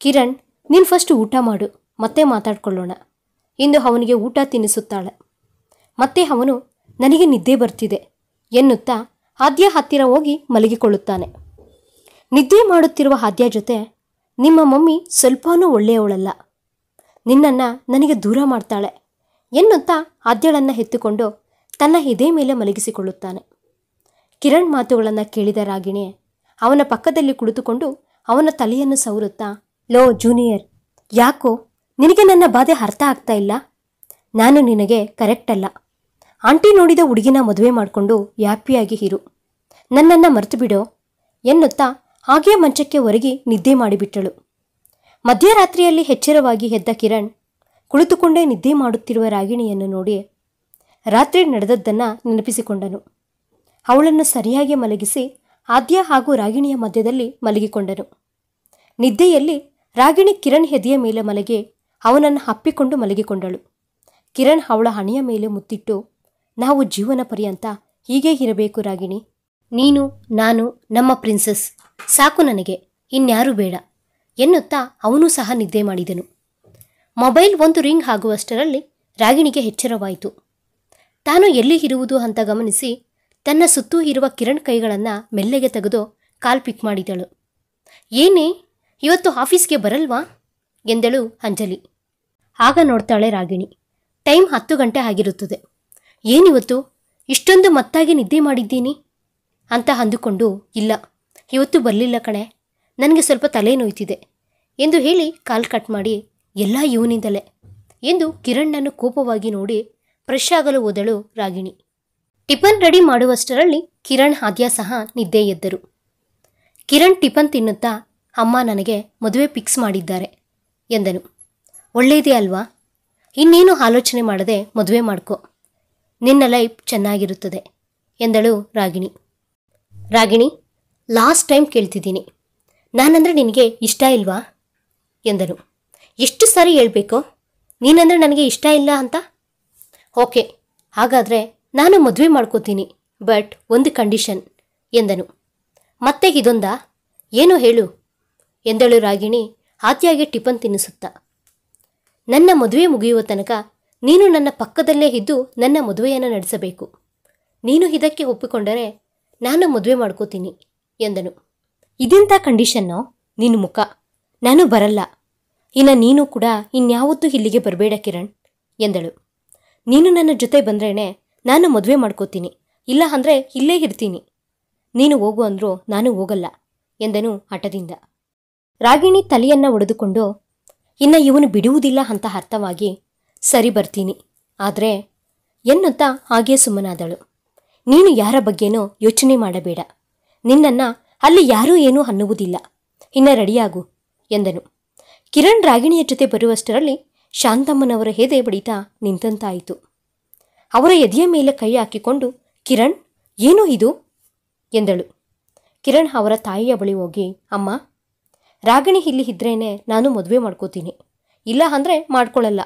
ಕಿರಣ್, ನೀನು ಫಸ್ಟ್ ಊಟ ಮಾಡು, ಮತ್ತೆ ಮಾತಾಡ್ಕೊಳ್ಳೋಣ ಎಂದು ಅವನಿಗೆ ಊಟ ತಿನ್ನಿಸುತ್ತಾಳೆ. ಮತ್ತೆ ಅವನು ನನಗೆ ನಿದ್ದೆ ಬರ್ತಿದೆ ಎನ್ನುತ್ತಾ ಆದ್ಯ ಹತ್ತಿರ ಹೋಗಿ ಮಲಗಿಕೊಳ್ಳುತ್ತಾನೆ. ನಿದ್ದೆ ಮಾಡುತ್ತಿರುವ ಆದ್ಯ ಜೊತೆ, ನಿಮ್ಮ ಮಮ್ಮಿ ಸ್ವಲ್ಪನೂ ಒಳ್ಳೆಯವಳಲ್ಲ, ನಿನ್ನನ್ನು ನನಗೆ ದೂರ ಮಾಡ್ತಾಳೆ ಎನ್ನುತ್ತಾ ಆದ್ಯಳನ್ನು ಎತ್ತುಕೊಂಡು ತನ್ನ ಎದೆ ಮೇಲೆ ಮಲಗಿಸಿಕೊಳ್ಳುತ್ತಾನೆ. ಕಿರಣ್ ಮಾತುಗಳನ್ನು ಕೇಳಿದ ರಾಗಿಣಿ ಅವನ ಪಕ್ಕದಲ್ಲಿ ಕುಳಿತುಕೊಂಡು ಅವನ ತಲೆಯನ್ನು ಸವರುತ್ತಾ, ಲೋ ಜೂನಿಯರ್, ಯಾಕೋ ನಿನಗೆ ನನ್ನ ಬಾಧೆ ಅರ್ಥ ಆಗ್ತಾ ಇಲ್ಲ? ನಾನು ನಿನಗೆ ಕರೆಕ್ಟ್ ಅಲ್ಲ. ಆಂಟಿ ನೋಡಿದ ಹುಡುಗಿನ ಮದುವೆ ಮಾಡಿಕೊಂಡು ಹ್ಯಾಪಿಯಾಗಿ ಇರು, ನನ್ನನ್ನು ಮರೆತು ಬಿಡೋ ಎನ್ನುತ್ತಾ ಹಾಗೇ ಮಂಚಕ್ಕೆ ಒರಗಿ ನಿದ್ದೆ ಮಾಡಿಬಿಟ್ಟಳು. ಮಧ್ಯರಾತ್ರಿಯಲ್ಲಿ ಎಚ್ಚರವಾಗಿ ಎದ್ದ ಕಿರಣ್ ಕುಳಿತುಕೊಂಡೇ ನಿದ್ದೆ ಮಾಡುತ್ತಿರುವ ರಾಗಿಣಿಯನ್ನು ನೋಡಿ ರಾತ್ರಿ ನಡೆದದ್ದನ್ನು ನೆನಪಿಸಿಕೊಂಡನು. ಅವಳನ್ನು ಸರಿಯಾಗಿ ಮಲಗಿಸಿ ಆದ್ಯ ಹಾಗೂ ರಾಗಿಣಿಯ ಮಧ್ಯದಲ್ಲಿ ಮಲಗಿಕೊಂಡನು. ನಿದ್ದೆಯಲ್ಲಿ ರಾಗಿಣಿ ಕಿರಣ್ ಎದೆಯ ಮೇಲೆ ಮಲಗಿ ಅವನನ್ನು ಅಪ್ಪಿಕೊಂಡು ಮಲಗಿಕೊಂಡಳು. ಕಿರಣ್ ಅವಳ ಹಣೆಯ ಮೇಲೆ ಮುತ್ತಿಟ್ಟು, ನಾವು ಜೀವನ ಪರ್ಯಂತ ಹೀಗೇ ಇರಬೇಕು ರಾಗಿಣಿ, ನೀನು ನಾನು ನಮ್ಮ ಪ್ರಿನ್ಸಸ್, ಸಾಕು ನನಗೆ, ಇನ್ಯಾರೂ ಬೇಡ ಎನ್ನುತ್ತಾ ಅವನೂ ಸಹ ನಿದ್ದೆ ಮಾಡಿದನು. ಮೊಬೈಲ್ ಒಂದು ರಿಂಗ್ ಆಗುವಷ್ಟರಲ್ಲಿ ರಾಗಿಣಿಗೆ ಎಚ್ಚರವಾಯಿತು. ತಾನು ಎಲ್ಲಿ ಇರುವುದು ಅಂತ ಗಮನಿಸಿ ತನ್ನ ಸುತ್ತೂ ಇರುವ ಕಿರಣ್ ಕೈಗಳನ್ನು ಮೆಲ್ಲಗೆ ತೆಗೆದು ಕಾಲ್ ಪಿಕ್ ಮಾಡಿದಳು. ಏನೇ, ಇವತ್ತು ಆಫೀಸ್ಗೆ ಬರಲ್ವಾ ಎಂದಳು ಅಂಜಲಿ. ಆಗ ನೋಡ್ತಾಳೆ ರಾಗಿಣಿ. ಟೈಮ್ 10 ಗಂಟೆ ಆಗಿರುತ್ತದೆ. ಏನಿವತ್ತು ಇಷ್ಟೊಂದು ಮತ್ತಾಗಿ ನಿದ್ದೆ ಮಾಡಿದ್ದೀನಿ ಅಂತ ಅಂದುಕೊಂಡು, ಇಲ್ಲ ಇವತ್ತು ಬರಲಿಲ್ಲ ಕಣೆ, ನನಗೆ ಸ್ವಲ್ಪ ತಲೆ ನೋಯ್ತಿದೆ ಎಂದು ಹೇಳಿ ಕಾಲ್ ಕಟ್ ಮಾಡಿ, ಎಲ್ಲ ಇವನಿಂದಲೇ ಎಂದು ಕಿರಣ್ಣನ್ನು ಕೋಪವಾಗಿ ನೋಡಿ ಫ್ರೆಶ್ ಆಗಲು ಹೋದಳು ರಾಗಿಣಿ. ಟಿಫನ್ ರೆಡಿ ಮಾಡುವಷ್ಟರಲ್ಲಿ ಕಿರಣ್ ಆದ್ಯ ಸಹ ನಿದ್ದೆ ಎದ್ದರು. ಕಿರಣ್ ಟಿಫನ್ ತಿನ್ನುತ್ತಾ, ಅಮ್ಮ ನನಗೆ ಮದುವೆ ಫಿಕ್ಸ್ ಮಾಡಿದ್ದಾರೆ ಎಂದನು. ಒಳ್ಳೆಯದೇ ಅಲ್ವಾ, ಇನ್ನೇನು ಆಲೋಚನೆ ಮಾಡದೆ ಮದುವೆ ಮಾಡ್ಕೊ, ನಿನ್ನ ಲೈಫ್ ಚೆನ್ನಾಗಿರುತ್ತದೆ ಎಂದಳು ರಾಗಿಣಿ. ರಾಗಿಣಿ, ಲಾಸ್ಟ್ ಟೈಮ್ ಕೇಳ್ತಿದ್ದೀನಿ, ನಾನಂದರೆ ನಿನಗೆ ಇಷ್ಟ ಇಲ್ವಾ ಎಂದನು. ಎಷ್ಟು ಸಾರಿ ಹೇಳ್ಬೇಕೋ ನೀನಂದರೆ ನನಗೆ ಇಷ್ಟ ಇಲ್ಲ ಅಂತ? ಓಕೆ, ಹಾಗಾದರೆ ನಾನು ಮದುವೆ ಮಾಡ್ಕೋತೀನಿ, ಬಟ್ ಒಂದು ಕಂಡೀಷನ್ ಎಂದನು. ಮತ್ತೆ ಇದೊಂದಾ, ಏನು ಹೇಳು ಎಂದಳು ರಾಗಿಣಿ ಆದ್ಯಾಗೆ ಟಿಫನ್ ತಿನ್ನಿಸುತ್ತಾ. ನನ್ನ ಮದುವೆ ಮುಗಿಯುವ ತನಕ ನೀನು ನನ್ನ ಪಕ್ಕದಲ್ಲೇ ಇದ್ದು ನನ್ನ ಮದುವೆಯನ್ನು ನಡೆಸಬೇಕು. ನೀನು ಇದಕ್ಕೆ ಒಪ್ಪಿಕೊಂಡರೆ ನಾನು ಮದುವೆ ಮಾಡ್ಕೋತೀನಿ ಎಂದನು. ಇದೆಂಥ ಕಂಡೀಷನ್ನೋ ನಿನ್ನ ಮುಖ, ನಾನು ಬರಲ್ಲ, ಇನ್ನು ನೀನು ಕೂಡ ಇನ್ಯಾವತ್ತೂ ಇಲ್ಲಿಗೆ ಬರಬೇಡ ಕಿರಣ್ ಎಂದಳು. ನೀನು ನನ್ನ ಜೊತೆ ಬಂದ್ರೇ ನಾನು ಮದುವೆ ಮಾಡ್ಕೋತೀನಿ, ಇಲ್ಲ ಅಂದರೆ ಇಲ್ಲೇ ಇರ್ತೀನಿ. ನೀನು ಹೋಗು ಅಂದರೂ ನಾನು ಹೋಗಲ್ಲ ಎಂದನು ಹಠದಿಂದ. ರಾಗಿಣಿ ತಲೆಯನ್ನು ಒಡೆದುಕೊಂಡು, ಇನ್ನು ಇವನು ಬಿಡುವುದಿಲ್ಲ ಅಂತ ಅರ್ಥವಾಗಿ, ಸರಿ ಬರ್ತೀನಿ ಆದರೆ ಎನ್ನುತ್ತಾ ಹಾಗೇ ಸುಮ್ಮನಾದಳು. ನೀನು ಯಾರ ಬಗ್ಗೆನೂ ಯೋಚನೆ ಮಾಡಬೇಡ, ನಿನ್ನನ್ನು ಅಲ್ಲಿ ಯಾರೂ ಏನೂ ಅನ್ನುವುದಿಲ್ಲ, ಇನ್ನು ರೆಡಿಯಾಗು ಎಂದನು. ಕಿರಣ್ ರಾಗಿಣಿಯ ಜೊತೆ ಬರುವಷ್ಟರಲ್ಲಿ ಶಾಂತಮ್ಮನವರ ಎದೆ ಬಡಿತ ನಿಂತಂತಾಯಿತು. ಅವರ ಎದೆಯ ಮೇಲೆ ಕೈ ಹಾಕಿಕೊಂಡು, ಕಿರಣ್ ಏನೋ ಇದು ಎಂದಳು. ಕಿರಣ್ ಅವರ ತಾಯಿಯ ಬಳಿ ಹೋಗಿ, ಅಮ್ಮ, ರಾಗಿಣಿ ಇಲ್ಲಿ ಇದ್ರೇನೆ ನಾನು ಮದುವೆ ಮಾಡ್ಕೋತೀನಿ, ಇಲ್ಲ ಅಂದರೆ ಮಾಡ್ಕೊಳ್ಳಲ್ಲ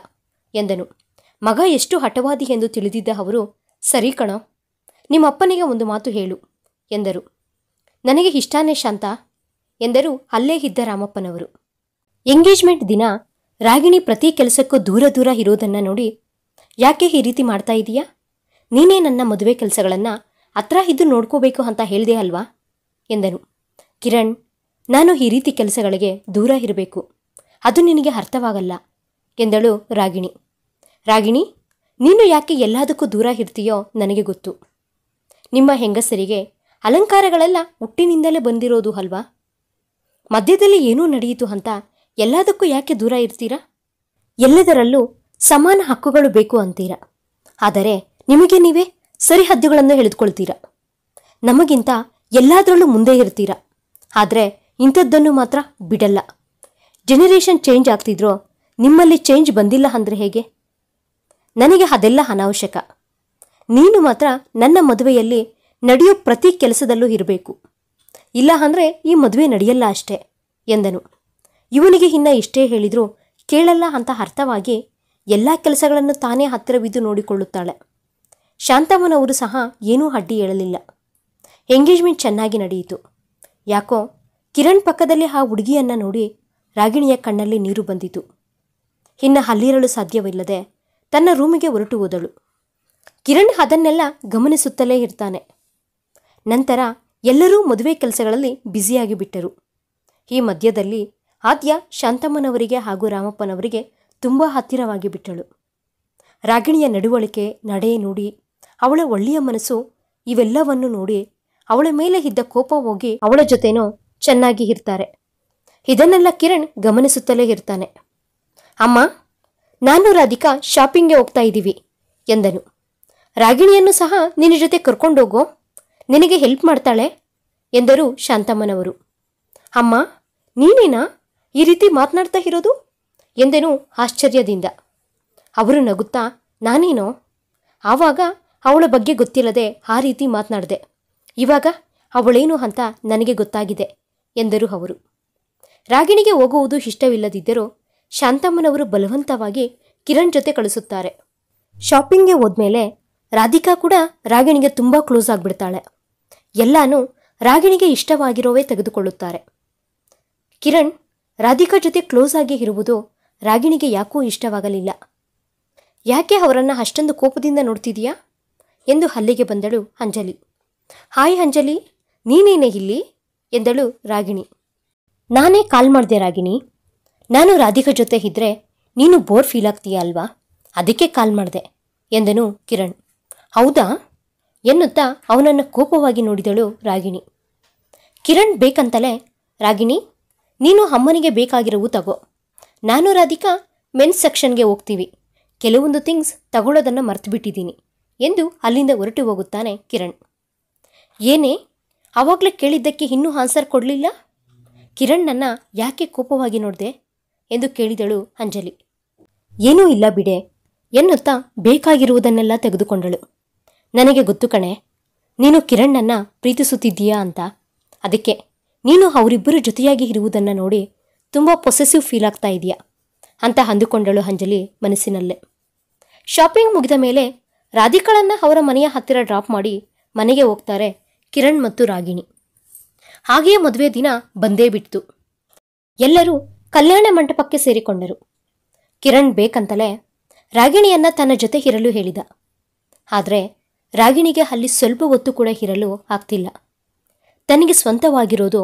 ಎಂದನು. ಮಗ ಎಷ್ಟು ಹಠವಾದಿ ಎಂದು ತಿಳಿದಿದ್ದ ಅವರು, ಸರಿ ಕಣೋ, ನಿಮ್ಮಪ್ಪನಿಗೆ ಒಂದು ಮಾತು ಹೇಳು ಎಂದರು. ನನಗೆ ಇಷ್ಟಾನೇ ಶಾಂತ ಎಂದರು ಅಲ್ಲೇ ಇದ್ದ ರಾಮಪ್ಪನವರು. ಎಂಗೇಜ್ಮೆಂಟ್ ದಿನ ರಾಗಿಣಿ ಪ್ರತಿ ಕೆಲಸಕ್ಕೂ ದೂರ ದೂರ ಇರೋದನ್ನು ನೋಡಿ, ಯಾಕೆ ಈ ರೀತಿ ಮಾಡ್ತಾ ಇದೀಯಾ, ನೀನೇ ನನ್ನ ಮದುವೆ ಕೆಲಸಗಳನ್ನು ಹತ್ರ ಇದ್ದು ನೋಡ್ಕೋಬೇಕು ಅಂತ ಹೇಳಿದೆ ಅಲ್ವಾ ಎಂದನು. ಕಿರಣ್, ನಾನು ಈ ರೀತಿ ಕೆಲಸಗಳಿಗೆ ದೂರ ಇರಬೇಕು, ಅದು ನಿನಗೆ ಅರ್ಥವಾಗಲ್ಲ ಎಂದಳು ರಾಗಿಣಿ. ರಾಗಿಣಿ, ನೀನು ಯಾಕೆ ಎಲ್ಲದಕ್ಕೂ ದೂರ ಇರ್ತೀಯೋ ನನಗೆ ಗೊತ್ತು. ನಿಮ್ಮ ಹೆಂಗಸರಿಗೆ ಅಲಂಕಾರಗಳೆಲ್ಲ ಹುಟ್ಟಿನಿಂದಲೇ ಬಂದಿರೋದು ಅಲ್ವಾ, ಮಧ್ಯದಲ್ಲಿ ಏನೂ ನಡೆಯಿತು ಅಂತ ಎಲ್ಲದಕ್ಕೂ ಯಾಕೆ ದೂರ ಇರ್ತೀರಾ? ಎಲ್ಲದರಲ್ಲೂ ಸಮಾನ ಹಕ್ಕುಗಳು ಬೇಕು ಅಂತೀರ, ಆದರೆ ನಿಮಗೆ ನೀವೇ ಸರಿಹದ್ದುಗಳನ್ನು ಎಳೆದುಕೊಳ್ತೀರ. ನಮಗಿಂತ ಎಲ್ಲದರಲ್ಲೂ ಮುಂದೆ ಇರ್ತೀರ, ಆದರೆ ಇಂಥದ್ದನ್ನು ಮಾತ್ರ ಬಿಡಲ್ಲ. ಜನರೇಷನ್ ಚೇಂಜ್ ಆಗ್ತಿದ್ರೋ ನಿಮ್ಮಲ್ಲಿ ಚೇಂಜ್ ಬಂದಿಲ್ಲ ಅಂದರೆ ಹೇಗೆ? ನನಗೆ ಅದೆಲ್ಲ ಅನಾವಶ್ಯಕ. ನೀನು ಮಾತ್ರ ನನ್ನ ಮದುವೆಯಲ್ಲಿ ನಡೆಯೋ ಪ್ರತಿ ಕೆಲಸದಲ್ಲೂ ಇರಬೇಕು, ಇಲ್ಲ ಅಂದರೆ ಈ ಮದುವೆ ನಡೆಯಲ್ಲ ಅಷ್ಟೇ ಎಂದನು. ಇವನಿಗೆ ಇನ್ನು ಇಷ್ಟೇ ಹೇಳಿದರೂ ಕೇಳಲ್ಲ ಅಂತ ಅರ್ಥವಾಗಿ ಎಲ್ಲ ಕೆಲಸಗಳನ್ನು ತಾನೇ ಹತ್ತಿರವಿದ್ದು ನೋಡಿಕೊಳ್ಳುತ್ತಾಳೆ. ಶಾಂತಮ್ಮನವರು ಸಹ ಏನೂ ಅಡ್ಡಿ ಹೇಳಲಿಲ್ಲ. ಎಂಗೇಜ್ಮೆಂಟ್ ಚೆನ್ನಾಗಿ ನಡೆಯಿತು. ಯಾಕೋ ಕಿರಣ್ ಪಕ್ಕದಲ್ಲಿ ಆ ಹುಡುಗಿಯನ್ನು ನೋಡಿ ರಾಗಿಣಿಯ ಕಣ್ಣಲ್ಲಿ ನೀರು ಬಂದಿತು. ಇನ್ನು ಅಲ್ಲಿರಲು ಸಾಧ್ಯವಿಲ್ಲದೆ ತನ್ನ ರೂಮಿಗೆ ಹೊರಟು ಹೋದಳು. ಕಿರಣ್ ಅದನ್ನೆಲ್ಲ ಗಮನಿಸುತ್ತಲೇ ಇರ್ತಾನೆ. ನಂತರ ಎಲ್ಲರೂ ಮದುವೆ ಕೆಲಸಗಳಲ್ಲಿ ಬ್ಯುಸಿಯಾಗಿ ಬಿಟ್ಟರು. ಈ ಮಧ್ಯದಲ್ಲಿ ಆದ್ಯ ಶಾಂತಮ್ಮನವರಿಗೆ ಹಾಗೂ ರಾಮಪ್ಪನವರಿಗೆ ತುಂಬ ಹತ್ತಿರವಾಗಿ ಬಿಟ್ಟಳು. ರಾಗಿಣಿಯ ನಡವಳಿಕೆ, ನಡೆ ನೋಡಿ, ಅವಳ ಒಳ್ಳೆಯ ಮನಸ್ಸು ಇವೆಲ್ಲವನ್ನು ನೋಡಿ ಅವಳ ಮೇಲೆ ಇದ್ದ ಕೋಪ ಹೋಗಿ ಅವಳ ಜೊತೆನೂ ಚೆನ್ನಾಗಿ ಇರ್ತಾರೆ. ಇದನ್ನೆಲ್ಲ ಕಿರಣ್ ಗಮನಿಸುತ್ತಲೇ ಇರ್ತಾನೆ. ಅಮ್ಮ, ನಾನು ರಾಧಿಕಾ ಶಾಪಿಂಗ್ಗೆ ಹೋಗ್ತಾ ಇದ್ದೀವಿ ಎಂದನು. ರಾಗಿಣಿಯನ್ನು ಸಹ ನಿನ್ನ ಜೊತೆ ಕರ್ಕೊಂಡೋಗೋ, ನಿನಗೆ ಹೆಲ್ಪ್ ಮಾಡ್ತಾಳೆ ಎಂದರು ಶಾಂತಮ್ಮನವರು. ಅಮ್ಮ, ನೀನೇನಾ ಈ ರೀತಿ ಮಾತನಾಡ್ತಾ ಇರೋದು ಎಂದನು ಆಶ್ಚರ್ಯದಿಂದ. ಅವರು ನಗುತ್ತಾ, ನಾನೇನೋ ಆವಾಗ ಅವಳ ಬಗ್ಗೆ ಗೊತ್ತಿಲ್ಲದೆ ಆ ರೀತಿ ಮಾತನಾಡಿದೆ, ಇವಾಗ ಅವಳೇನು ಅಂತ ನನಗೆ ಗೊತ್ತಾಗಿದೆ ಎಂದರು ಅವರು. ರಾಗಿಣಿಗೆ ಹೋಗುವುದು ಇಷ್ಟವಿಲ್ಲದಿದ್ದರೂ ಶಾಂತಮ್ಮನವರು ಬಲವಂತವಾಗಿ ಕಿರಣ್ ಜೊತೆ ಕಳಿಸುತ್ತಾರೆ. ಶಾಪಿಂಗ್ಗೆ ಹೋದ್ಮೇಲೆ ರಾಧಿಕಾ ಕೂಡ ರಾಗಿಣಿಗೆ ತುಂಬ ಕ್ಲೋಸ್ ಆಗಿಬಿಡ್ತಾಳೆ. ಎಲ್ಲಾನು ರಾಗಿಣಿಗೆ ಇಷ್ಟವಾಗಿರೋವೇ ತೆಗೆದುಕೊಳ್ಳುತ್ತಾರೆ. ಕಿರಣ್ ರಾಧಿಕಾ ಜೊತೆ ಕ್ಲೋಸ್ ಆಗಿ ಇರುವುದು ರಾಗಿಣಿಗೆ ಯಾಕೂ ಇಷ್ಟವಾಗಲಿಲ್ಲ. ಯಾಕೆ ಅವರನ್ನು ಅಷ್ಟೊಂದು ಕೋಪದಿಂದ ನೋಡ್ತಿದೀಯಾ ಎಂದು ಹಲ್ಲಿಗೆ ಬಂದಳು ಅಂಜಲಿ. ಹಾಯ್ ಅಂಜಲಿ, ನೀನೇನೇ ಇಲ್ಲಿ ಎಂದಳು ರಾಗಿಣಿ. ನಾನೇ ಕಾಲ್ ಮಾಡಿದೆ ರಾಗಿಣಿ. ನಾನು ರಾಧಿಕಾ ಜೊತೆ ಇದ್ದರೆ ನೀನು ಬೋರ್ ಫೀಲ್ ಆಗ್ತೀಯ ಅಲ್ವಾ, ಅದಕ್ಕೆ ಕಾಲ್ ಮಾಡಿದೆ ಎಂದನು ಕಿರಣ್. ಹೌದಾ ಎನ್ನುತ್ತಾ ಅವನನ್ನು ಕೋಪವಾಗಿ ನೋಡಿದಳು ರಾಗಿಣಿ. ಕಿರಣ್ ಬೇಕಂತಲೇ, ರಾಗಿಣಿ ನೀನು ಅಮ್ಮನಿಗೆ ಬೇಕಾಗಿರವು ತಗೋ, ನಾನು ರಾಧಿಕಾ ಮೆನ್ಸ್ ಸೆಕ್ಷನ್ಗೆ ಹೋಗ್ತೀವಿ, ಕೆಲವೊಂದು ಥಿಂಗ್ಸ್ ತಗೊಳ್ಳೋದನ್ನು ಮರ್ತುಬಿಟ್ಟಿದ್ದೀನಿ ಎಂದು ಅಲ್ಲಿಂದ ಹೊರಟು ಹೋಗುತ್ತಾನೆ ಕಿರಣ್. ಏನೇ ಆವಾಗಲೇ ಕೇಳಿದ್ದಕ್ಕೆ ಇನ್ನೂ ಆನ್ಸರ್ ಕೊಡಲಿಲ್ಲ? ಕಿರಣ್ಣನ್ನು ಯಾಕೆ ಕೋಪವಾಗಿ ನೋಡಿದೆ ಎಂದು ಕೇಳಿದಳು ಅಂಜಲಿ. ಏನೂ ಇಲ್ಲ ಬಿಡೆ ಎನ್ನುತ್ತಾ ಬೇಕಾಗಿರುವುದನ್ನೆಲ್ಲ ತೆಗೆದುಕೊಂಡಳು. ನನಗೆ ಗೊತ್ತು ಕಣೆ, ನೀನು ಕಿರಣ್ಣನ್ನು ಪ್ರೀತಿಸುತ್ತಿದ್ದೀಯಾ ಅಂತ, ಅದಕ್ಕೆ ನೀನು ಅವರಿಬ್ಬರು ಜೊತೆಯಾಗಿ ಇರುವುದನ್ನು ನೋಡಿ ತುಂಬ ಪೊಸೆಸಿವ್ ಫೀಲ್ ಆಗ್ತಾ ಇದೆಯಾ ಅಂತ ಅಂದುಕೊಂಡಳು ಅಂಜಲಿ ಮನಸ್ಸಿನಲ್ಲೇ. ಶಾಪಿಂಗ್ ಮುಗಿದ ಮೇಲೆ ರಾಧಿಕಾಳನ್ನು ಅವರ ಮನೆಯ ಹತ್ತಿರ ಡ್ರಾಪ್ ಮಾಡಿ ಮನೆಗೆ ಹೋಗ್ತಾರೆ ಕಿರಣ್ ಮತ್ತು ರಾಗಿಣಿ. ಹಾಗೆಯೇ ಮದುವೆ ದಿನ ಬಂದೇ ಬಿಡ್ತು. ಎಲ್ಲರೂ ಕಲ್ಯಾಣ ಮಂಟಪಕ್ಕೆ ಸೇರಿಕೊಂಡರು. ಕಿರಣ್ ಬೇಕಂತಲೇ ರಾಗಿಣಿಯನ್ನ ತನ್ನ ಜೊತೆ ಇರಲು ಹೇಳಿದ. ಆದರೆ ರಾಗಿಣಿಗೆ ಅಲ್ಲಿ ಸ್ವಲ್ಪ ಹೊತ್ತು ಕೂಡ ಇರಲು ಆಗ್ತಿಲ್ಲ. ತನಗೆ ಸ್ವಂತವಾಗಿರೋದು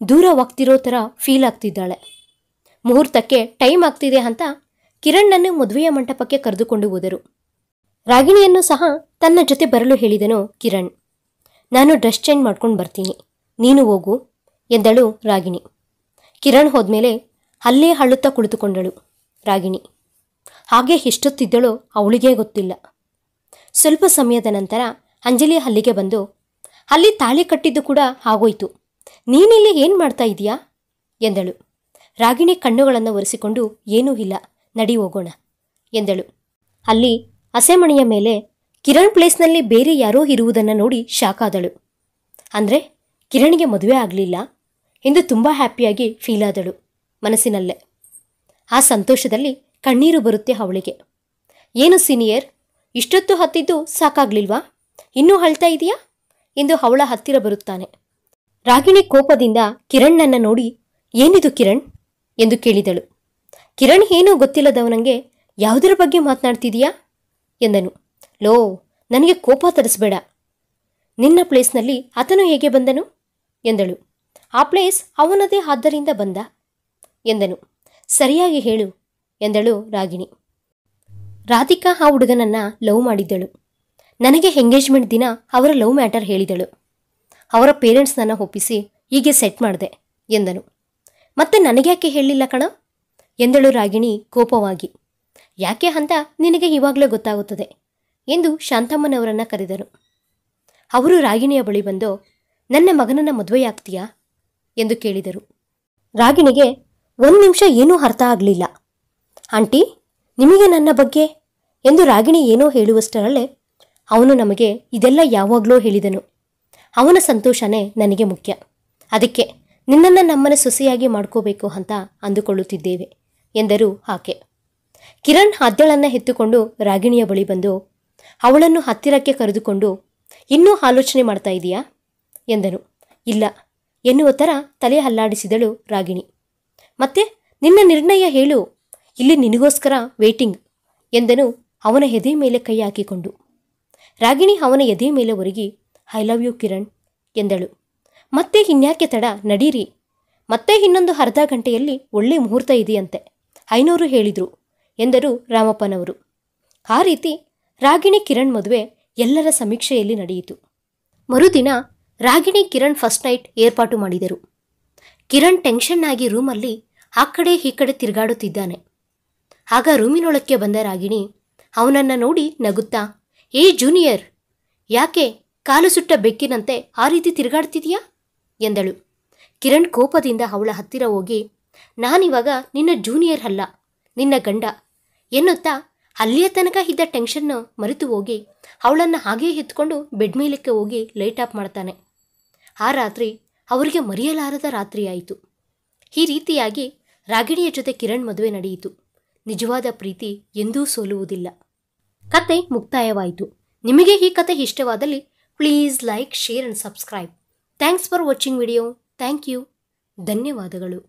ದೂರವಾಗ್ತಿರೋ ಥರ ಫೀಲ್ ಆಗ್ತಿದ್ದಾಳೆ. ಮುಹೂರ್ತಕ್ಕೆ ಟೈಮ್ ಆಗ್ತಿದೆ ಅಂತ ಕಿರಣ್ಣನ್ನು ಮದುವೆಯ ಮಂಟಪಕ್ಕೆ ಕರೆದುಕೊಂಡು ಹೋದರು. ರಾಗಿಣಿಯನ್ನು ಸಹ ತನ್ನ ಜೊತೆ ಬರಲು ಹೇಳಿದನು ಕಿರಣ್. ನಾನು ಡ್ರೆಸ್ ಚೇಂಜ್ ಮಾಡ್ಕೊಂಡು ಬರ್ತೀನಿ, ನೀನು ಹೋಗು ಎಂದಳು ರಾಗಿಣಿ. ಕಿರಣ್ ಹೋದ್ಮೇಲೆ ಅಲ್ಲೇ ಅಳುತ್ತಾ ಕುಳಿತುಕೊಂಡಳು ರಾಗಿಣಿ. ಹಾಗೆ ಎಷ್ಟೊತ್ತಿದ್ದಳೋ ಅವಳಿಗೇ ಗೊತ್ತಿಲ್ಲ. ಸ್ವಲ್ಪ ಸಮಯದ ನಂತರ ಅಂಜಲಿ ಅಲ್ಲಿಗೆ ಬಂದು, ಅಲ್ಲಿ ತಾಳಿ ಕಟ್ಟಿದ್ದು ಕೂಡ ಆಗೋಯ್ತು, ನೀನಿಲ್ಲಿ ಏನು ಮಾಡ್ತಾ ಇದೀಯಾ ಎಂದಳು. ರಾಗಿಣಿ ಕಣ್ಣುಗಳನ್ನು ಒರೆಸಿಕೊಂಡು, ಏನೂ ಇಲ್ಲ, ನಡಿ ಹೋಗೋಣ ಎಂದಳು. ಅಲ್ಲಿ ಹಸೆಮಣೆಯ ಮೇಲೆ ಕಿರಣ್ ಪ್ಲೇಸ್ನಲ್ಲಿ ಬೇರೆ ಯಾರೋ ಇರುವುದನ್ನು ನೋಡಿ ಶಾಕ್ ಆದಳು. ಅಂದರೆ ಕಿರಣ್ಗೆ ಮದುವೆ ಆಗಲಿಲ್ಲ ಎಂದು ತುಂಬ ಹ್ಯಾಪಿಯಾಗಿ ಫೀಲ್ ಆದಳು ಮನಸ್ಸಿನಲ್ಲೇ. ಆ ಸಂತೋಷದಲ್ಲಿ ಕಣ್ಣೀರು ಬರುತ್ತೆ ಅವಳಿಗೆ. ಏನು ಸೀನಿಯರ್, ಇಷ್ಟೊತ್ತು ಹತ್ತಿದ್ದು ಸಾಕಾಗ್ಲಿಲ್ವಾ, ಇನ್ನೂ ಅಳ್ತಾ ಇದೆಯಾ ಎಂದು ಅವಳ ಹತ್ತಿರ ಬರುತ್ತಾನೆ. ರಾಗಿಣಿ ಕೋಪದಿಂದ ಕಿರಣ್ಣನ್ನು ನೋಡಿ, ಏನಿದು ಕಿರಣ್ ಎಂದು ಕೇಳಿದಳು. ಕಿರಣ್ ಏನೂ ಗೊತ್ತಿಲ್ಲದವನಂಗೆ ಯಾವುದರ ಬಗ್ಗೆ ಮಾತನಾಡ್ತಿದೀಯಾ ಎಂದನು. ಲೋ, ನನಗೆ ಕೋಪ ತರಿಸ್ಬೇಡ, ನಿನ್ನ ಪ್ಲೇಸ್ನಲ್ಲಿ ಆತನು ಹೇಗೆ ಬಂದನು ಎಂದಳು. ಆ ಪ್ಲೇಸ್ ಅವನದೇ ಆದ್ದರಿಂದ ಬಂದ ಎಂದನು. ಸರಿಯಾಗಿ ಹೇಳು ಎಂದಳು ರಾಗಿಣಿ. ರಾಧಿಕಾ ಆ ಹುಡುಗನನ್ನ ಲವ್ ಮಾಡಿದ್ದಳು. ನನಗೆ ಎಂಗೇಜ್ಮೆಂಟ್ ದಿನ ಅವರ ಲವ್ ಮ್ಯಾಟರ್ ಹೇಳಿದಳು. ಅವರ ಪೇರೆಂಟ್ಸ್ ನನ್ನ ಒಪ್ಪಿಸಿ ಹೀಗೆ ಸೆಟ್ ಮಾಡಿದೆ ಎಂದನು. ಮತ್ತೆ ನನಗ್ಯಾಕೆ ಹೇಳಿಲ್ಲ ಕಣ ಎಂದಳು ರಾಗಿಣಿ ಕೋಪವಾಗಿ. ಯಾಕೆ ಅಂತ ನಿನಗೆ ಇವಾಗಲೇ ಗೊತ್ತಾಗುತ್ತದೆ ಎಂದು ಶಾಂತಮ್ಮನವರನ್ನು ಕರೆದರು. ಅವರು ರಾಗಿಣಿಯ ಬಳಿ ಬಂದು, ನನ್ನ ಮಗನನ್ನ ಮದುವೆಯಾಗ್ತೀಯಾ ಎಂದು ಕೇಳಿದರು. ರಾಗಿಣಿಗೆ ಒಂದು ನಿಮಿಷ ಏನೂ ಅರ್ಥ ಆಗಲಿಲ್ಲ. ಆಂಟಿ, ನಿಮಗೆ ನನ್ನ ಬಗ್ಗೆ ಎಂದು ರಾಗಿಣಿ ಏನೋ ಹೇಳುವಷ್ಟರಲ್ಲೇ, ಅವನು ನಮಗೆ ಇದೆಲ್ಲ ಯಾವಾಗಲೂ ಹೇಳಿದನು, ಅವನ ಸಂತೋಷನೇ ನನಗೆ ಮುಖ್ಯ, ಅದಕ್ಕೆ ನಿನ್ನನ್ನು ನಮ್ಮನೆ ಸೊಸೆಯಾಗಿ ಮಾಡ್ಕೋಬೇಕು ಅಂತ ಅಂದುಕೊಳ್ಳುತ್ತಿದ್ದೇವೆ ಎಂದರು ಆಕೆ. ಕಿರಣ್ ಹದ್ದಳನ್ನು ಎತ್ತುಕೊಂಡು ರಾಗಿಣಿಯ ಬಳಿ ಬಂದು ಅವಳನ್ನು ಹತ್ತಿರಕ್ಕೆ ಕರೆದುಕೊಂಡು, ಇನ್ನೂ ಆಲೋಚನೆ ಮಾಡ್ತಾ ಇದೀಯಾ ಎಂದನು. ಇಲ್ಲ ಎನ್ನುವ ಥರ ತಲೆ ಹಲ್ಲಾಡಿಸಿದಳು ರಾಗಿಣಿ. ಮತ್ತೆ ನಿನ್ನ ನಿರ್ಣಯ ಹೇಳು, ಇಲ್ಲಿ ನಿನಗೋಸ್ಕರ ವೇಟಿಂಗ್ ಎಂದನು ಅವನ ಎದೆ ಮೇಲೆ ಕೈ ಹಾಕಿಕೊಂಡು. ರಾಗಿಣಿ ಅವನ ಎದೆ ಮೇಲೆ ಒರಗಿ, ಐ ಲವ್ ಯು ಕಿರಣ್ ಎಂದಳು. ಮತ್ತೆ ಇನ್ಯಾಕೆ ತಡ, ನಡೀರಿ, ಮತ್ತೆ ಇನ್ನೊಂದು ಅರ್ಧ ಗಂಟೆಯಲ್ಲಿ ಒಳ್ಳೆ ಮುಹೂರ್ತ ಇದೆಯಂತೆ, 500 ಹೇಳಿದ್ರು ಎಂದರು ರಾಮಪ್ಪನವರು. ಆ ರೀತಿ ರಾಗಿಣಿ ಕಿರಣ್ ಮದುವೆ ಎಲ್ಲರ ಸಮೀಕ್ಷೆಯಲ್ಲಿ ನಡೆಯಿತು. ಮರುದಿನ ರಾಗಿಣಿ ಕಿರಣ್ ಫಸ್ಟ್ ನೈಟ್ ಏರ್ಪಾಟು ಮಾಡಿದರು. ಕಿರಣ್ ಟೆನ್ಷನ್ ಆಗಿ ರೂಮಲ್ಲಿ ಆ ಕಡೆ ಈ ಕಡೆ ತಿರುಗಾಡುತ್ತಿದ್ದಾನೆ. ಆಗ ರೂಮಿನೊಳಕ್ಕೆ ಬಂದ ರಾಗಿಣಿ ಅವನನ್ನು ನೋಡಿ ನಗುತ್ತಾ, ಏ ಜೂನಿಯರ್, ಯಾಕೆ ಕಾಲು ಸುಟ್ಟ ಬೆಕ್ಕಿನಂತೆ ಆ ರೀತಿ ತಿರುಗಾಡ್ತಿದೀಯಾ ಎಂದಳು. ಕಿರಣ್ ಕೋಪದಿಂದ ಅವಳ ಹತ್ತಿರ ಹೋಗಿ, ನಾನಿವಾಗ ನಿನ್ನ ಜೂನಿಯರ್ ಅಲ್ಲ, ನಿನ್ನ ಗಂಡ ಎನ್ನುತ್ತಾ ಅಲ್ಲಿಯ ತನಕ ಇದ್ದ ಟೆನ್ಷನ್ನು ಮರೆತು ಹೋಗಿ ಅವಳನ್ನು ಹಾಗೇ ಎತ್ಕೊಂಡು ಬೆಡ್ ಮೇಲಕ್ಕೆ ಹೋಗಿ ಲೈಟ್ ಆಫ್ ಮಾಡ್ತಾನೆ. ಆ ರಾತ್ರಿ ಅವರಿಗೆ ಮರೆಯಲಾರದ ರಾತ್ರಿಯಾಯಿತು. ಈ ರೀತಿಯಾಗಿ ರಾಗಿಣಿಯ ಜೊತೆ ಕಿರಣ್ ಮದುವೆ ನಡೆಯಿತು. ನಿಜವಾದ ಪ್ರೀತಿ ಎಂದೂ ಸೋಲುವುದಿಲ್ಲ. ಕತೆ ಮುಕ್ತಾಯವಾಯಿತು. ನಿಮಗೆ ಈ ಕತೆ ಇಷ್ಟವಾದಲ್ಲಿ please like, share and subscribe. Thanks for watching video. Thank you. ಧನ್ಯವಾದಗಳು.